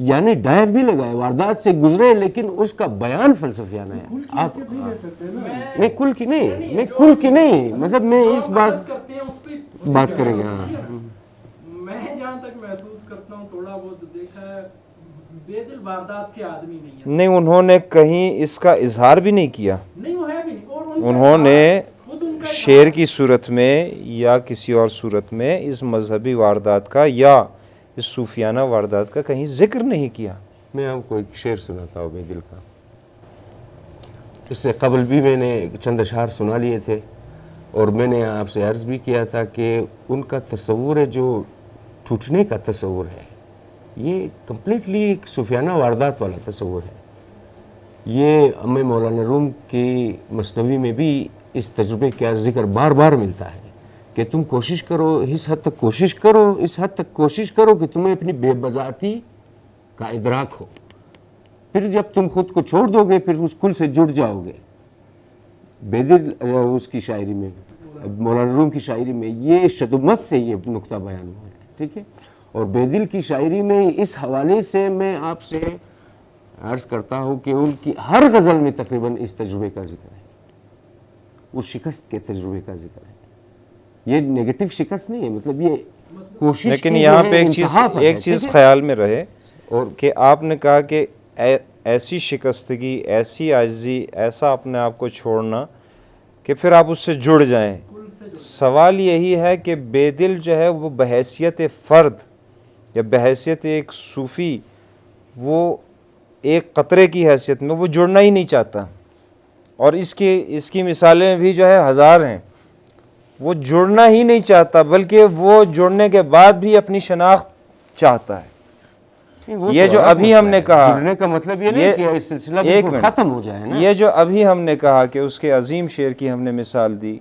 یعنی ڈائر بھی لگائے, واردات سے گزرے, لیکن اس کا بیان فلسفیانہ ہے. کل کی حیثیت نہیں لے سکتے نا. نہیں کل کی نہیں, میں کل کی نہیں, مطلب میں اس بات کرتے ہیں اس پہ بات کریں گے. ہاں میں جہاں تک محسوس کرتا ہوں, تھوڑا بہت دیکھا ہے, بے دل واردات کے آدمی نہیں ہے. نہیں, انہوں نے کہیں اس کا اظہار بھی نہیں کیا. نہیں وہ ہے بھی نہیں. اور انہوں نے شعر کی صورت میں یا کسی اور صورت میں اس مذہبی واردات کا یا اس صوفیانہ واردات کا کہیں ذکر نہیں کیا. میں آپ کو ایک شعر سناتا ہوں بے دل کا. اس سے قبل بھی میں نے چند اشعار سنا لیے تھے, اور میں نے آپ سے عرض بھی کیا تھا کہ ان کا تصور ہے جو ٹوٹنے کا تصور ہے, یہ کمپلیٹلی ایک صوفیانہ واردات والا تصور ہے. یہ ہمیں مولانا روم کی مثنوی میں بھی اس تجربے کا ذکر بار بار ملتا ہے کہ تم کوشش کرو, اس حد تک کوشش کرو, اس حد تک کوشش کرو کہ تمہیں اپنی بے بذاتی کا ادراک ہو. پھر جب تم خود کو چھوڑ دو گے پھر اس کل سے جڑ جاؤ گے. بے دل اس کی شاعری میں, مولانا روم کی شاعری میں یہ شدمت سے یہ نقطہ بیان ہوا ہے. ٹھیک ہے, اور بے دل کی شاعری میں اس حوالے سے میں آپ سے عرض کرتا ہوں کہ ان کی ہر غزل میں تقریباً اس تجربے کا ذکر ہے, اس شکست کے تجربے کا ذکر ہے. یہ نیگیٹو شکست نہیں ہے, مطلب یہ کوشش. لیکن یہاں پہ ایک چیز خیال میں رہے, اور کہ آپ نے کہا کہ ایسی شکستگی, ایسی عاجزی, ایسا اپنے آپ کو چھوڑنا کہ پھر آپ اس سے جڑ جائیں. سوال یہی ہے کہ بے دل جو ہے وہ بحیثیت فرد یا بحیثیت ایک صوفی, وہ ایک قطرے کی حیثیت میں وہ جڑنا ہی نہیں چاہتا. اور اس کی مثالیں بھی جو ہے ہزار ہیں. وہ جڑنا ہی نہیں چاہتا, بلکہ وہ جڑنے کے بعد بھی اپنی شناخت چاہتا ہے. یہ جو ابھی ہم نے کہا, جڑنے کا مطلب یہ نہیں کہ یہ سلسلہ بالکل ختم ہو جائے نا. یہ جو ابھی ہم نے کہا کہ اس کے عظیم شعر کی ہم نے مثال دی,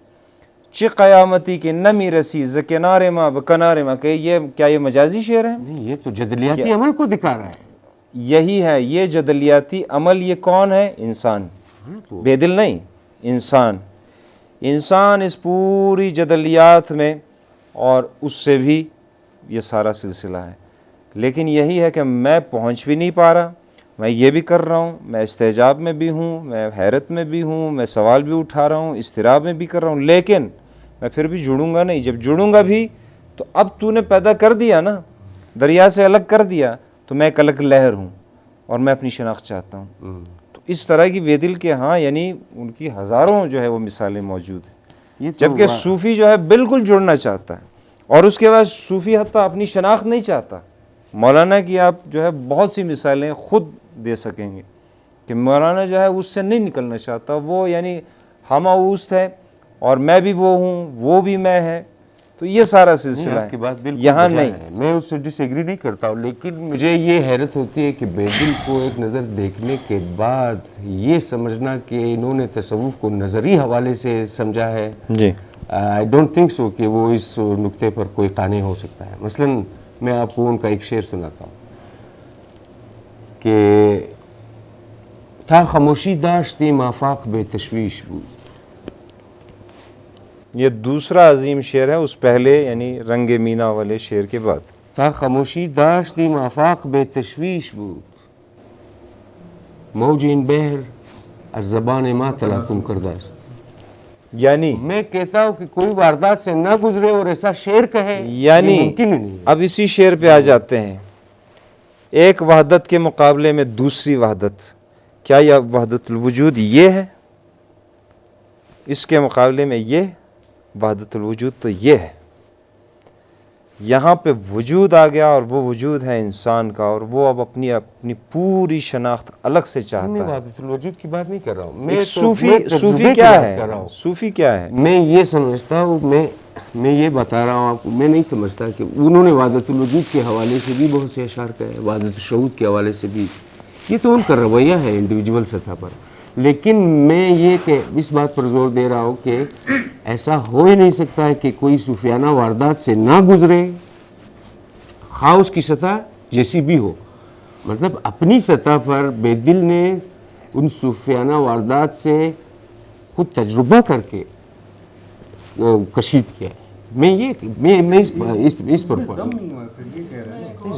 چی قیامتی کے نمی رسی ز کنارے ماں بکنارے ماں, کہ یہ کیا یہ مجازی شعر ہے؟ نہیں, یہ تو جدلیاتی عمل کو دکھا رہا ہے. یہی ہے یہ جدلیاتی عمل. یہ کون ہے؟ انسان, بے دل نہیں, انسان. انسان اس پوری جدلیات میں, اور اس سے بھی یہ سارا سلسلہ ہے. لیکن یہی ہے کہ میں پہنچ بھی نہیں پا رہا, میں یہ بھی کر رہا ہوں, میں استعجاب میں بھی ہوں, میں حیرت میں بھی ہوں, میں سوال بھی اٹھا رہا ہوں, اضطراب میں بھی کر رہا ہوں, لیکن میں پھر بھی جڑوں گا نہیں. جب جڑوں گا بھی تو اب تو نے پیدا کر دیا نا, دریا سے الگ کر دیا, تو میں ایک الگ لہر ہوں اور میں اپنی شناخت چاہتا ہوں. تو اس طرح کی بے دل کے ہاں یعنی ان کی ہزاروں جو ہے وہ مثالیں موجود ہیں. جبکہ صوفی جو ہے بالکل جڑنا چاہتا ہے, اور اس کے بعد صوفی حتیٰ اپنی شناخت نہیں چاہتا. مولانا کی آپ جو ہے بہت سی مثالیں خود دے سکیں گے کہ مولانا جو ہے اس سے نہیں نکلنا چاہتا. وہ یعنی ہم اوست ہے, اور میں بھی وہ ہوں, وہ بھی میں ہے. تو یہ سارا سلسلہ کی بات ہے, بالکل یہاں نہیں. میں اس سے ڈس ایگری نہیں کرتا ہوں, لیکن مجھے یہ حیرت ہوتی ہے کہ بے دل کو ایک نظر دیکھنے کے بعد یہ سمجھنا کہ انہوں نے تصوف کو نظری حوالے سے سمجھا ہے. جی, آئی ڈونٹ تھنک سو کہ وہ اس نقطے پر کوئی قانع ہو سکتا ہے. مثلاً میں آپ کو ان کا ایک شعر سناتا ہوں کہ تھا خاموشی داشتی مافاق بے تشویش بود. یہ دوسرا عظیم شعر ہے اس پہلے یعنی رنگ مینا والے شعر کے بعد. تا خاموشی داشتی مافاق بے تشویش بود, موج این بحر از زبان ما تلاطم کرده است. یعنی میں کہتا ہوں کہ کوئی واردات سے نہ گزرے اور ایسا شعر کہے, یعنی یہ ممکن ہی نہیں. اب اسی شعر پہ آ جاتے ہیں. ایک وحدت کے مقابلے میں دوسری وحدت, کیا یہ وحدت الوجود یہ ہے؟ اس کے مقابلے میں یہ وحدت الوجود تو یہ ہے. یہاں پہ وجود آ گیا, اور وہ وجود ہے انسان کا, اور وہ اب اپنی پوری شناخت الگ سے میں چاہتا ہے. وحدت الوجود کی بات نہیں کر رہا ہوں. ایک صوفی کیا ہے؟ صوفی کیا ہے؟ میں یہ سمجھتا ہوں, میں یہ بتا رہا ہوں آپ کو, میں نہیں سمجھتا کہ انہوں نے وحدت الوجود کے حوالے سے بھی بہت سے اشعار کہے, وحدت الشہود کے حوالے سے بھی. یہ تو ان کا رویہ ہے انڈیویجول سطح پر. لیکن میں یہ کہ اس بات پر زور دے رہا ہوں کہ ایسا ہو ہی نہیں سکتا ہے کہ کوئی صوفیانہ واردات سے نہ گزرے, خواہ اس کی سطح جیسی بھی ہو. مطلب اپنی سطح پر بے دل نے ان صوفیانہ واردات سے خود تجربہ کر کے کشید کیا ہے. میں اس پر ضم نہیں ہوا, پھر یہ کہہ رہے ہیں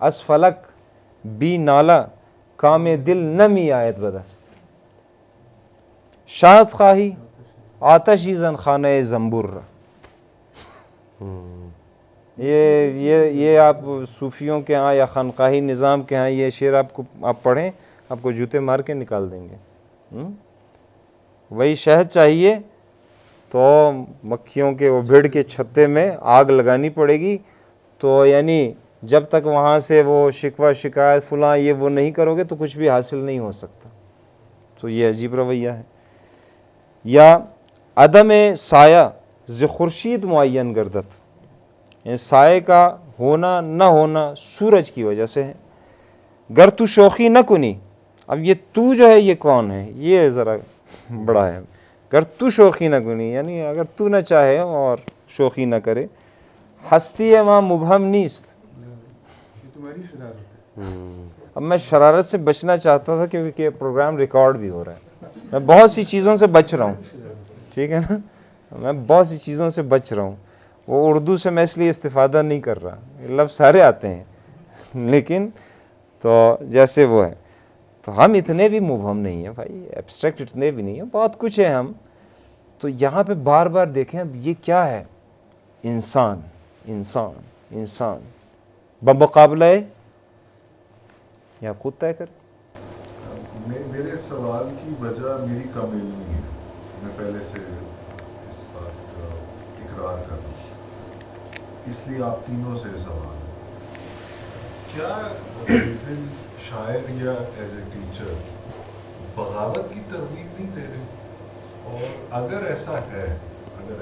از فلک بی نالا کام دل نمی آید بدست شاہد خواہی آتشی زن خانہ زنبور را. یہ آپ صوفیوں کے ہاں یا خانقاہی نظام کے ہاں یہ شعر آپ پڑھیں, آپ کو جوتے مار کے نکال دیں گے. وہی شہد چاہیے تو مکھیوں کے وہ بھیڑ کے چھتے میں آگ لگانی پڑے گی, تو یعنی جب تک وہاں سے وہ شکوہ شکایت فلاں یہ وہ نہیں کرو گے تو کچھ بھی حاصل نہیں ہو سکتا. تو یہ عجیب رویہ ہے. یا عدم سایہ ز خورشید معین گردت, یعنی سائے کا ہونا نہ ہونا سورج کی وجہ سے ہے. گر تو شوخی نہ کنی, اب یہ تو جو ہے یہ کون ہے, یہ ذرا بڑا ہے. گر تو شوخی نہ کنی یعنی اگر تو نہ چاہے اور شوخی نہ کرے. ہستی ہے وہاں مبہم نیست. یہ تمہاری شرارت ہے. اب میں شرارت سے بچنا چاہتا تھا کیونکہ یہ پروگرام ریکارڈ بھی ہو رہا ہے, میں بہت سی چیزوں سے بچ رہا ہوں, ٹھیک ہے نا, میں بہت سی چیزوں سے بچ رہا ہوں. وہ اردو سے میں اس لیے استفادہ نہیں کر رہا, لفظ سارے آتے ہیں لیکن تو جیسے وہ ہے, تو ہم اتنے بھی مبہم نہیں ہیں بھائی, ایبسٹریکٹ اتنے بھی نہیں ہیں, بہت کچھ ہے ہم. تو یہاں پہ بار بار دیکھیں اب یہ کیا ہے, انسان انسان انسان بمقابلہ یا خود طے کر. میرے سوال کی وجہ میری کم علمی ہے, میں پہلے سے اس بات کا اقرار کر رہا ہوں, اس لیے آپ تینوں سے سوال ہے. کیا شاعر یا ایز اے ٹیچر بغاوت کی ترغیب نہیں دے رہے؟ اور اگر ایسا ہے تو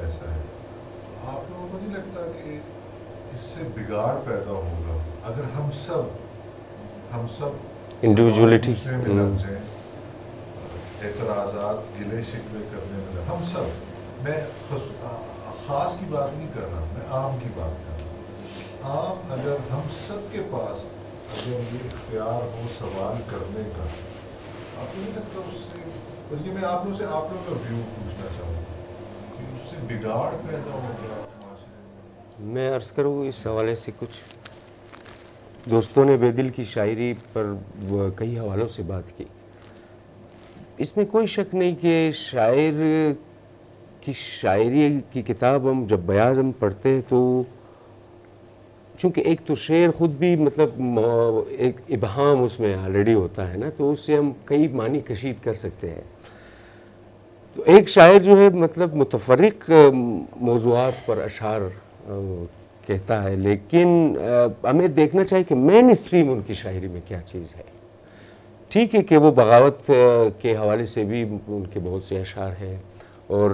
آپ لوگوں کو نہیں لگتا کہ اس سے بگاڑ پیدا ہوگا اگر ہم سب انڈیویجولیٹی میں لگ جائیں, اعتراضات گلے شکوے کرنے میں ہم سب, میں خاص کی بات نہیں کر رہا, میں عام کی بات کر رہا ہوں. عام اگر ہم سب کے پاس اگر یہ اختیار ہو سوال کرنے کا, آپ کو نہیں لگتا اس سے, اور یہ میں آپ لوگوں کا ویو پوچھنا چاہوں گا کہ اس سے بگاڑ پیدا ہو گیا معاشرے میں؟ میں عرض کروں اس حوالے سے کچھ دوستوں نے بے دل کی شاعری پر کئی حوالوں سے بات کی. اس میں کوئی شک نہیں کہ شاعر کی شاعری کی کتاب ہم جب بیان پڑھتے ہیں تو چونکہ ایک تو شعر خود بھی مطلب ایک ابہام اس میں آلریڈی ہوتا ہے نا, تو اس سے ہم کئی معنی کشید کر سکتے ہیں. تو ایک شاعر جو ہے مطلب متفرق موضوعات پر اشعار کہتا ہے, لیکن ہمیں دیکھنا چاہیے کہ مین اسٹریم ان کی شاعری میں کیا چیز ہے. ٹھیک ہے کہ وہ بغاوت کے حوالے سے بھی ان کے بہت سے اشعار ہیں, اور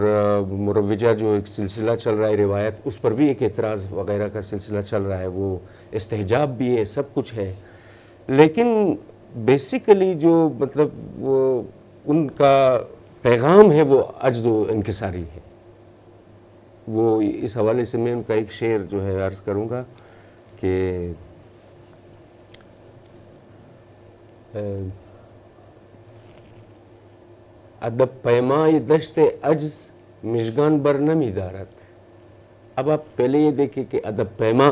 مروجہ جو ایک سلسلہ چل رہا ہے روایت, اس پر بھی ایک اعتراض وغیرہ کا سلسلہ چل رہا ہے, وہ استحجاب بھی ہے, سب کچھ ہے. لیکن بیسیکلی جو مطلب وہ ان کا پیغام ہے وہ عجز و انکساری ہے. وہ اس حوالے سے میں ان کا ایک شعر جو ہے عرض کروں گا کہ ادب پیمائے دشت عجز مژگان بر نمی دارد. اب آپ پہلے یہ دیکھیں کہ ادب پیما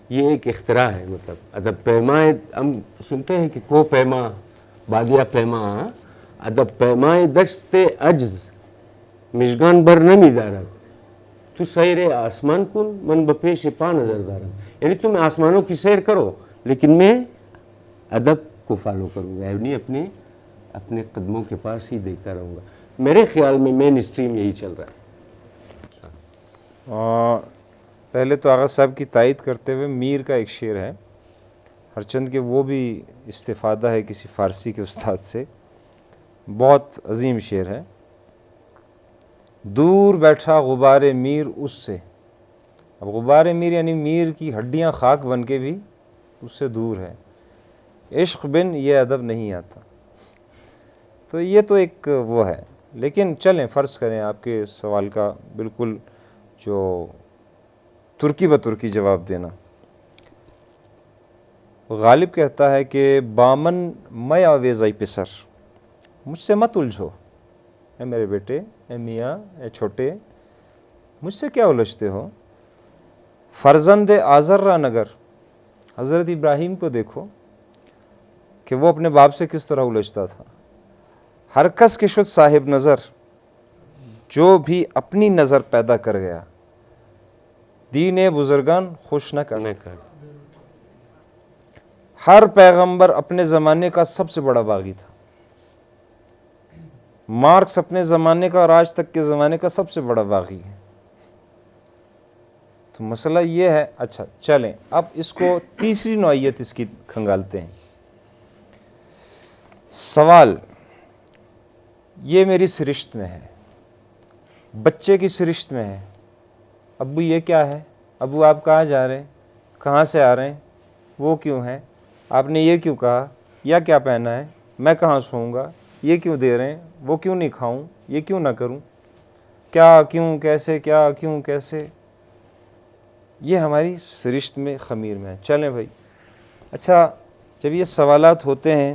یہ ایک اختراع ہے. مطلب ادب پیمائے ہم سنتے ہیں کہ کو پیما بادیا پیما, ادب پیمائے دشت عجز مژگان بر نمی دارد تو سیر آسمان کن من بپیش پا نظر دارم. یعنی تم آسمانوں کی سیر کرو لیکن میں ادب کو فالو کروں گا, یعنی اپنے قدموں کے پاس ہی دیکھتا رہوں گا. میرے خیال میں مین اسٹریم یہی چل رہا ہے. پہلے تو آغا صاحب کی تائید کرتے ہوئے میر کا ایک شعر ہے, ہرچند کہ وہ بھی استفادہ ہے کسی فارسی کے استاد سے, بہت عظیم شعر ہے. دور بیٹھا غبار میر اس سے, اب غبار میر یعنی میر کی ہڈیاں خاک بن کے بھی اس سے دور ہے. عشق بن یہ ادب نہیں آتا. تو یہ تو ایک وہ ہے. لیکن چلیں فرض کریں آپ کے سوال کا بالکل جو ترکی بترکی جواب دینا. غالب کہتا ہے کہ بامن میں آویزائی پسر, مجھ سے مت الجھو, اے میرے بیٹے, اے میاں, اے چھوٹے, مجھ سے کیا الجھتے ہو. فرزند آزر را نگر, حضرت ابراہیم کو دیکھو کہ وہ اپنے باپ سے کس طرح الجھتا تھا. ہر کس کے شد صاحب نظر، جو بھی اپنی نظر پیدا کر گیا، دین بزرگان خوش نہ کرتا. ہر پیغمبر اپنے زمانے کا سب سے بڑا باغی تھا. مارکس اپنے زمانے کا اور آج تک کے زمانے کا سب سے بڑا باغی ہے. تو مسئلہ یہ ہے. اچھا چلیں اب اس کو تیسری نوعیت اس کی کھنگالتے ہیں. سوال یہ میری سرشت میں ہے، بچے کی سرشت میں ہے. ابو یہ کیا ہے؟ ابو آپ کہاں جا رہے ہیں؟ کہاں سے آ رہے ہیں؟ وہ کیوں ہے؟ آپ نے یہ کیوں کہا؟ یا کیا پہنا ہے؟ میں کہاں سوؤں گا؟ یہ کیوں دے رہے ہیں؟ وہ کیوں نہیں کھاؤں؟ یہ کیوں نہ کروں؟ کیا کیوں کیسے کیا کیوں کیسے؟ یہ ہماری سرشت میں خمیر میں ہے. چلیں بھائی. اچھا جب یہ سوالات ہوتے ہیں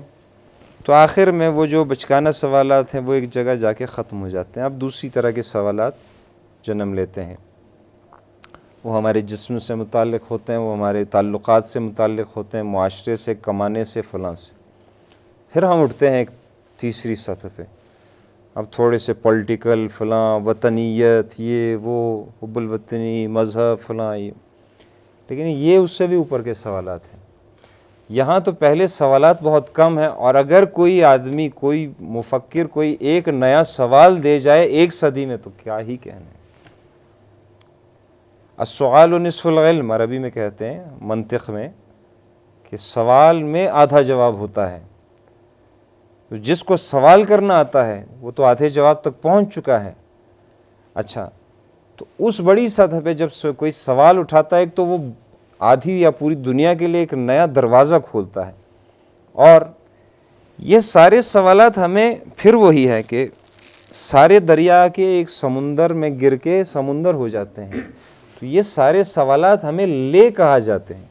تو آخر میں وہ جو بچکانہ سوالات ہیں وہ ایک جگہ جا کے ختم ہو جاتے ہیں. اب دوسری طرح کے سوالات جنم لیتے ہیں. وہ ہمارے جسم سے متعلق ہوتے ہیں، وہ ہمارے تعلقات سے متعلق ہوتے ہیں، معاشرے سے، کمانے سے، فلاں سے. پھر ہم اٹھتے ہیں ایک تیسری سطح پہ. اب تھوڑے سے پولیٹیکل، فلاں، وطنیت، یہ وہ، حب الوطنی، مذہب، فلاں، یہ. لیکن یہ اس سے بھی اوپر کے سوالات ہیں. یہاں تو پہلے سوالات بہت کم ہیں، اور اگر کوئی آدمی، کوئی مفکر، کوئی ایک نیا سوال دے جائے ایک صدی میں تو کیا ہی کہنے. السؤال نصف العلم عربی میں کہتے ہیں، منطق میں، کہ سوال میں آدھا جواب ہوتا ہے. تو جس کو سوال کرنا آتا ہے وہ تو آدھے جواب تک پہنچ چکا ہے. اچھا تو اس بڑی سطح پہ جب کوئی سوال اٹھاتا ہے تو وہ آدھی یا پوری دنیا کے لیے ایک نیا دروازہ کھولتا ہے. اور یہ سارے سوالات ہمیں پھر وہی ہے کہ سارے دریا کے ایک سمندر میں گر کے سمندر ہو جاتے ہیں. تو یہ سارے سوالات ہمیں لے کہا جاتے ہیں.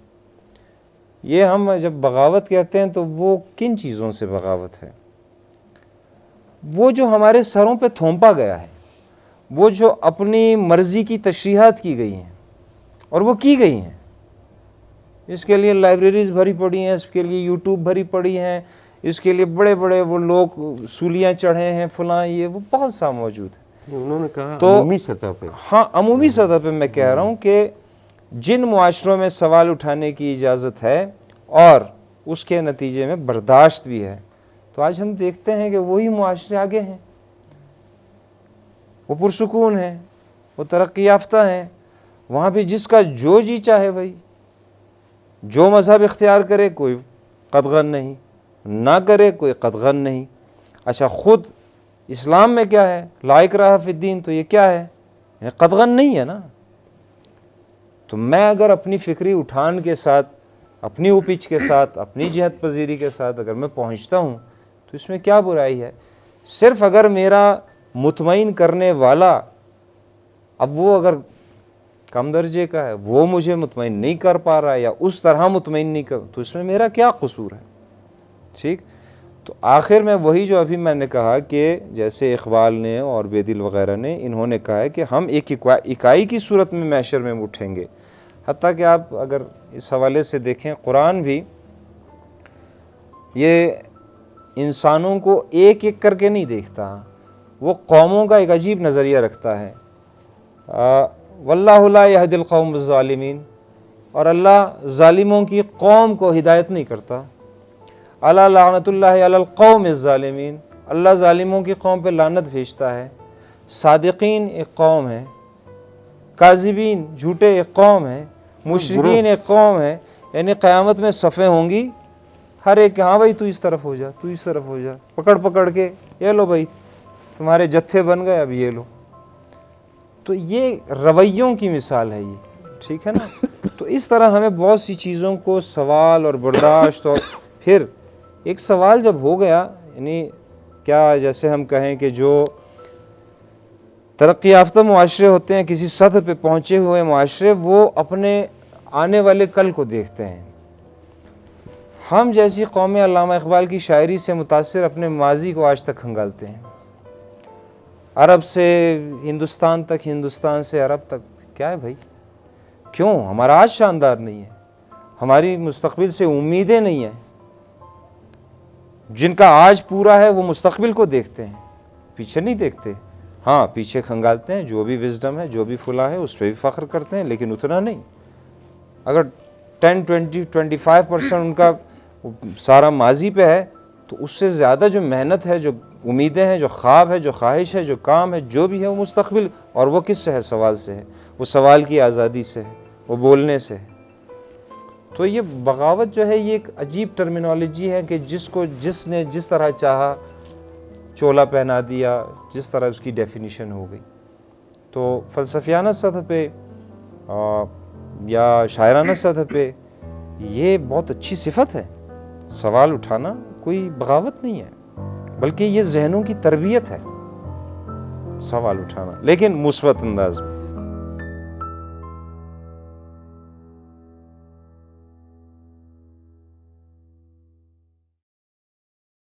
یہ ہم جب بغاوت کہتے ہیں تو وہ کن چیزوں سے بغاوت ہے؟ وہ جو ہمارے سروں پہ تھوپا گیا ہے، وہ جو اپنی مرضی کی تشریحات کی گئی ہیں، اور وہ کی گئی ہیں. اس کے لیے لائبریریز بھری پڑی ہیں، اس کے لیے یوٹیوب بھری پڑی ہیں، اس کے لیے بڑے بڑے وہ لوگ سولیاں چڑھے ہیں، فلاں، یہ وہ بہت سا موجود ہے. انہوں نے کہا تو عمومی سطح پہ. ہاں عمومی سطح پہ میں کہہ رہا ہوں کہ جن معاشروں میں سوال اٹھانے کی اجازت ہے اور اس کے نتیجے میں برداشت بھی ہے، تو آج ہم دیکھتے ہیں کہ وہی معاشرے آگے ہیں، وہ پرسکون ہیں، وہ ترقی یافتہ ہیں. وہاں بھی جس کا جو جی چاہے بھائی، جو مذہب اختیار کرے کوئی قدغن نہیں، نہ کرے کوئی قدغن نہیں. اچھا خود اسلام میں کیا ہے؟ لا اکراہ فی الدین، تو یہ کیا ہے؟ یعنی قدغن نہیں ہے نا. تو میں اگر اپنی فکری اٹھان کے ساتھ، اپنی اوپچ کے ساتھ، اپنی جہت پذیری کے ساتھ اگر میں پہنچتا ہوں تو اس میں کیا برائی ہے؟ صرف اگر میرا مطمئن کرنے والا، اب وہ اگر کم درجے کا ہے، وہ مجھے مطمئن نہیں کر پا رہا ہے یا اس طرح مطمئن نہیں کر، تو اس میں میرا کیا قصور ہے؟ ٹھیک. تو آخر میں وہی جو ابھی میں نے کہا کہ جیسے اقبال نے اور بیدل وغیرہ نے، انہوں نے کہا ہے کہ ہم ایک اکائی کی صورت میں محشر میں اٹھیں گے. حتیٰ کہ آپ اگر اس حوالے سے دیکھیں، قرآن بھی یہ انسانوں کو ایک ایک کر کے نہیں دیکھتا، وہ قوموں کا ایک عجیب نظریہ رکھتا ہے. واللہ لا یہدی القوم الظالمین، اور اللہ ظالموں کی قوم کو ہدایت نہیں کرتا. الا لعنت اللہ علی القوم الظالمین، اللہ ظالموں کی قوم پہ لعنت بھیجتا ہے. صادقین ایک قوم ہے، کاذبین جھوٹے ایک قوم ہے، مشرکین ایک قوم ہے. یعنی قیامت میں صفیں ہوں گی، ہر ایک ہاں بھائی تو اس طرف ہو جا، تو اس طرف ہو جا، پکڑ پکڑ کے یہ لو بھائی تمہارے جتھے بن گئے، اب یہ لو. تو یہ رویوں کی مثال ہے یہ، ٹھیک ہے نا. تو اس طرح ہمیں بہت سی چیزوں کو سوال اور برداشت، اور پھر ایک سوال جب ہو گیا، یعنی کیا جیسے ہم کہیں کہ جو ترقی یافتہ معاشرے ہوتے ہیں، کسی سطح پہ پہنچے ہوئے معاشرے، وہ اپنے آنے والے کل کو دیکھتے ہیں. ہم جیسی قومیں علامہ اقبال کی شاعری سے متاثر اپنے ماضی کو آج تک کھنگالتے ہیں. عرب سے ہندوستان تک، ہندوستان سے عرب تک. کیا ہے بھائی؟ کیوں ہمارا آج شاندار نہیں ہے؟ ہماری مستقبل سے امیدیں نہیں ہیں. جن کا آج پورا ہے وہ مستقبل کو دیکھتے ہیں, پیچھے نہیں دیکھتے. ہاں پیچھے کھنگالتے ہیں, جو بھی وزڈم ہے, جو بھی فلاں ہے, اس پہ بھی فخر کرتے ہیں, لیکن اتنا نہیں. اگر 10-20-25% ان کا سارا ماضی پہ ہے, تو اس سے زیادہ جو محنت ہے, جو امیدیں ہیں, جو خواب ہے, جو خواہش ہے, جو کام ہے, جو بھی ہے, وہ مستقبل. اور وہ کس سے ہے؟ سوال سے ہے. وہ سوال کی آزادی سے ہے, وہ بولنے سے ہے. تو یہ بغاوت جو ہے یہ ایک عجیب ٹرمینالوجی ہے کہ جس نے جس طرح چاہا چولا پہنا دیا, جس طرح اس کی ڈیفینیشن ہو گئی. تو فلسفیانہ سطح پہ یا شاعرانہ سطح پہ یہ بہت اچھی صفت ہے. سوال اٹھانا کوئی بغاوت نہیں ہے, بلکہ یہ ذہنوں کی تربیت ہے, سوال اٹھانا, لیکن مثبت انداز میں.